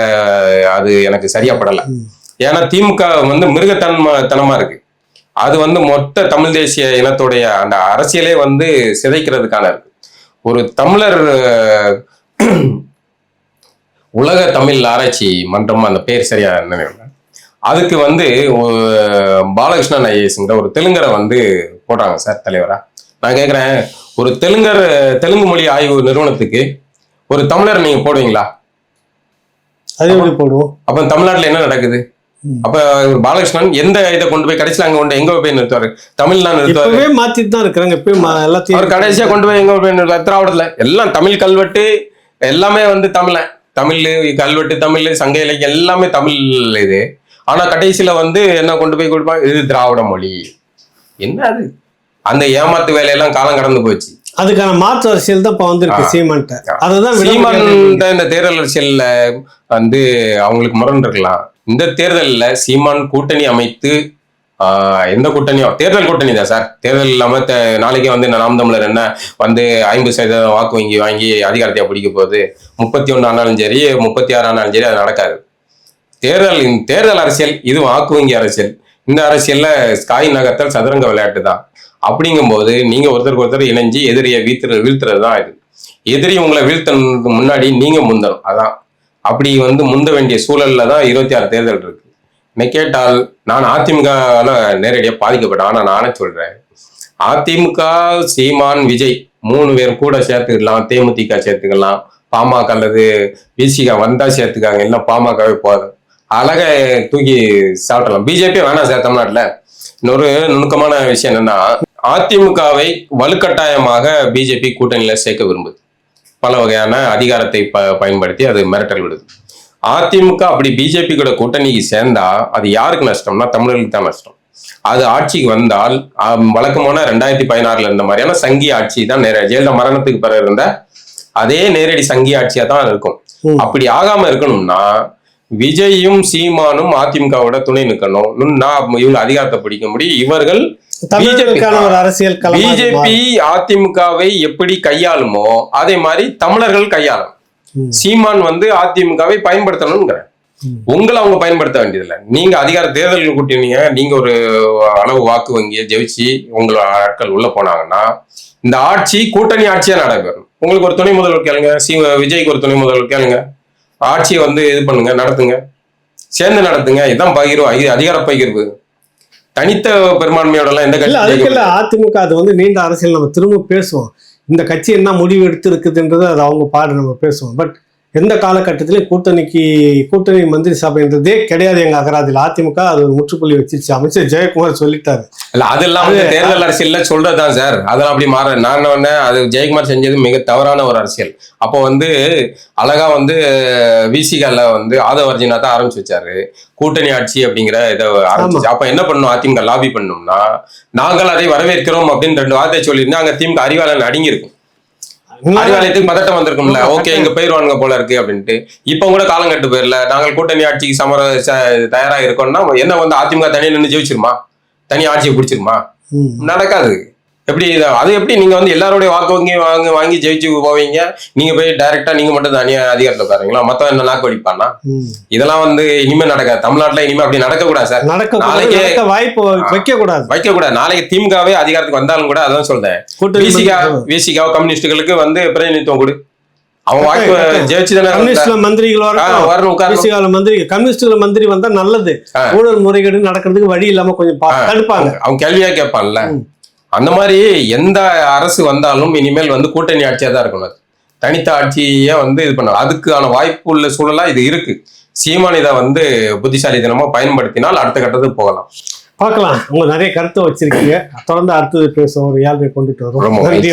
B: அது எனக்கு சரியா படல. ஏன்னா திமுக வந்து மிருகத்தனமா இருக்கு. அது வந்து மொத்த தமிழ் தேசிய இனத்துடைய அந்த அரசியலே வந்து சிதைக்கிறதுக்கான இருக்கு. ஒரு தமிழர் உலக தமிழ் ஆராய்ச்சி மன்றம், அந்த பேர் சரியா நினைவு, அதுக்கு வந்து பாலகிருஷ்ணன் ஐஏஎஸ்ங்கிற ஒரு தெலுங்கரை வந்து போடுறாங்க சார் தலைவரா. நான் கேட்குறேன், ஒரு தெலுங்கு மொழி ஆய்வு நிறுவனத்துக்கு ஒரு தமிழர் நீங்க போடுவீங்களா?
A: அதே போடுவோம்.
B: அப்ப தமிழ்நாட்டுல என்ன நடக்குது? அப்ப பாலகிருஷ்ணன் எந்த இதை கொண்டு போய் கடைசியில் அங்க கொண்டு எங்க போய் நிறுத்துவாரு? தமிழ்லாம் நிறுத்துவாரு,
A: மாத்திட்டு தான் இருக்கிறாங்க எல்லாத்தையும்.
B: அவர் கடைசியா கொண்டு போய் எங்க போய் நிறுத்துவார்? திராவிடத்துல எல்லாம் தமிழ் கல்வெட்டு எல்லாமே வந்து தமிழ் கல்வெட்டு, தமிழ் சங்க இலக்கியம் எல்லாமே தமிழ் இது. ஆனா கடைசியில வந்து என்ன கொண்டு போய் கொடுப்பாங்க? இது திராவிட மொழி. என்ன அது? அந்த ஏமாத்து வேலையெல்லாம் காலம் கடந்து போச்சு.
A: அதுக்கான மாற்று அரசியல் தான் இப்ப வந்திருக்கு சீமான். அதுதான்
B: சீமான் இந்த தேர்தல் அரசியல்ல வந்து அவங்களுக்கு முரண் இருக்கலாம். இந்த தேர்தல்ல சீமான் கூட்டணி அமைத்து, எந்த கூட்டணியோ தேர்தல் கூட்டணி தான் சார். தேர்தல் இல்லாம நாளைக்கே வந்து நாம் தமிழர் என்ன வந்து 50% வாக்கு வாங்கி அதிகாரத்தை பிடிக்க போகுது. 31 ஆனாலும் சரி, 36 ஆனாலும் சரி, அது நடக்காது. தேர்தல் அரசியல் இது வாக்கு வங்கி அரசியல். இந்த அரசியல்ல காய் நகர்த்தல் சதுரங்க விளையாட்டு தான். அப்படிங்கும்போது நீங்க ஒருத்தருக்கு ஒருத்தர் இணைஞ்சு எதிரியை வீழ்த்துறது தான் இது. எதிரி உங்களை வீழ்த்தனுக்கு முன்னாடி நீங்க முந்தணும். அதான் அப்படி வந்து முந்த வேண்டிய சூழல்ல தான் 26 தேர்தல் இருக்கு. என்னை கேட்டால் நான் அதிமுகவால நேரடியாக பாதிக்கப்பட்டேன். ஆனா நானே சொல்றேன், அதிமுக, சீமான், விஜய் 3 பேர் கூட சேர்த்துக்கலாம், தேமுதிக சேர்த்துக்கலாம், பாமக அல்லது விசிக வந்தா சேர்த்துக்காங்க, இல்லை பாமகவே போதும், அழகா தூக்கி சாப்பிடலாம். பிஜேபி வேணாம் சார் தமிழ்நாட்டுல. இன்னொரு நுணுக்கமான விஷயம் என்னன்னா, அதிமுகவை வலுக்கட்டாயமாக பிஜேபி கூட்டணியில சேர்க்க விரும்புது. பல வகையான அதிகாரத்தை பயன்படுத்தி அது மிரட்டல் விடுது. அதிமுக அப்படி பிஜேபி கூட கூட்டணிக்கு சேர்ந்தா அது யாருக்கு நஷ்டம்னா தமிழர்களுக்கு தான் நஷ்டம். அது ஆட்சிக்கு வந்தால் வழக்கமான 2016 இருந்த மாதிரியான சங்கி ஆட்சி தான் ஜெயலலிதா மரணத்துக்கு பிறகு இருந்த அதே நேரடி சங்கி ஆட்சியா தான் இருக்கும். அப்படி ஆகாம இருக்கணும்னா விஜயும் சீமானும் அதிமுகவோட துணை நிற்கணும். இவங்க அதிகாரத்தை பிடிக்க முடியும். இவர்கள் பிஜேபி அதிமுகவை எப்படி கையாளுமோ அதே மாதிரி தமிழர்கள் கையாளும். சீமான் வந்து அதிமுகவை பயன்படுத்தணும்ங்கிற உங்களை அவங்க பயன்படுத்த வேண்டியதில்லை. நீங்க அதிகார தேர்தல்கள் கூட்டினீங்க, நீங்க ஒரு அளவு வாக்கு வங்கியை ஜெயிச்சு உங்களோட ஆட்கள் உள்ள போனாங்கன்னா இந்த ஆட்சி கூட்டணி ஆட்சியா நடைபெறும். உங்களுக்கு ஒரு துணை முதல்வர் கேளுங்க, விஜய்க்கு ஒரு துணை முதல்வர் கேளுங்க, ஆட்சியை வந்து இது பண்ணுங்க, நடத்துங்க, சேர்ந்து நடத்துங்க. இதுதான் பகிர்வு, அதிகார பகிர்வு. தனித்த பெரும்பான்மையோட எல்லாம் எந்த கட்சி
A: அதுக்கெல்ல அதிமுக அது வந்து நீண்ட அரசியல் நம்ம திரும்ப பேசுவோம். இந்த கட்சி என்ன முடிவு எடுத்து இருக்குதுன்றது அது அவங்க பாடு நம்ம பேசுவோம். பட் எந்த காலகட்டத்திலையும் கூட்டணி மந்திரி சபைன்றதே கிடையாது எங்க அகராதியில். அதிமுக அது ஒரு முற்றுப்புள்ளி வச்சிருச்சு. அமைச்சர் ஜெயக்குமார் சொல்லிட்டாரு.
B: இல்ல அதெல்லாம் வந்து தேர்தல் அரசியல்ல சொல்றதுதான் சார். அதெல்லாம் அப்படி மாற நான் அது ஜெயக்குமார் செஞ்சது மிக தவறான ஒரு அரசியல். அப்போ வந்து அழகா வந்து விசிகால வந்து ஆதவர்ஜினா தான் ஆரம்பிச்சு வச்சாரு கூட்டணி ஆட்சி அப்படிங்கிற இதை ஆரம்பிச்சு. அப்ப என்ன பண்ணணும், அதிமுக லாபி பண்ணோம்னா நாங்கள் அதை வரவேற்கிறோம் அப்படின்னு 2 வார்த்தை சொல்லியிருந்தா அங்க திமுக அறிவாளன் அடங்கியிருக்கும். அறிவாலயத்துக்கு பதட்டம் வந்திருக்கும்ல, ஓகே இங்க போயிருவானுங்க போல இருக்கு அப்படின்ட்டு. இப்ப கூட காலங்கட்டு போயிடல, நாங்கள் கூட்டணி ஆட்சிக்கு தயாரா இருக்கோம்னா என்ன வந்து அதிமுக தனியா நின்று ஜெயிச்சிருமா, தனி ஆட்சியை பிடிச்சிருமா? நடக்காது. எப்படி அது எப்படி நீங்க வந்து எல்லாருடைய வாக்கு வாங்கி ஜெயிச்சு போவீங்க? நீங்க போய் டைரக்டா நீங்க மட்டும் தனியா அதிகாரத்துல பாருங்களா, மொத்தம் என்ன நாக்கு வடிப்பானா? இதெல்லாம் வந்து இனிமே நடக்காது. தமிழ்நாட்டுல இனிமே அப்படி நடக்க கூடாது சார்.
A: நாளைக்கு வாய்ப்பு வைக்க கூடாது.
B: நாளைக்கு திமுகவே அதிகாரத்துக்கு வந்தாலும் கூட அதான் சொல்றேன், விசிகா கம்யூனிஸ்டுகளுக்கு வந்து பிரதிநிதித்துவம் கொடு. அவன் வாய்ப்பு ஜெயிச்சு
A: மந்திரி வந்தா நல்லது. ஊழல் முறைகேடு நடக்கிறதுக்கு வழி இல்லாம கொஞ்சம் தடுப்பாங்க.
B: அவங்க கேள்வியா கேட்பான்ல. அந்த மாதிரி எந்த அரசு வந்தாலும் இனிமேல் வந்து கூட்டணி ஆட்சியா தான் இருக்கணும். தனித்த ஆட்சியை வந்து இது பண்ண அதுக்கான வாய்ப்பு உள்ள சூழலா இது இருக்கு. சீமான் இதை வந்து புத்திசாலித்தனமா பயன்படுத்தினால் அடுத்த கட்டத்துக்கு போகலாம்.
A: பார்க்கலாம். உங்க நிறைய கருத்தை வச்சிருக்கீங்க. தொடர்ந்து அடுத்தது பேசுவோம். ஒரு 7 கொண்டுட்டு வரும்.
B: நன்றி.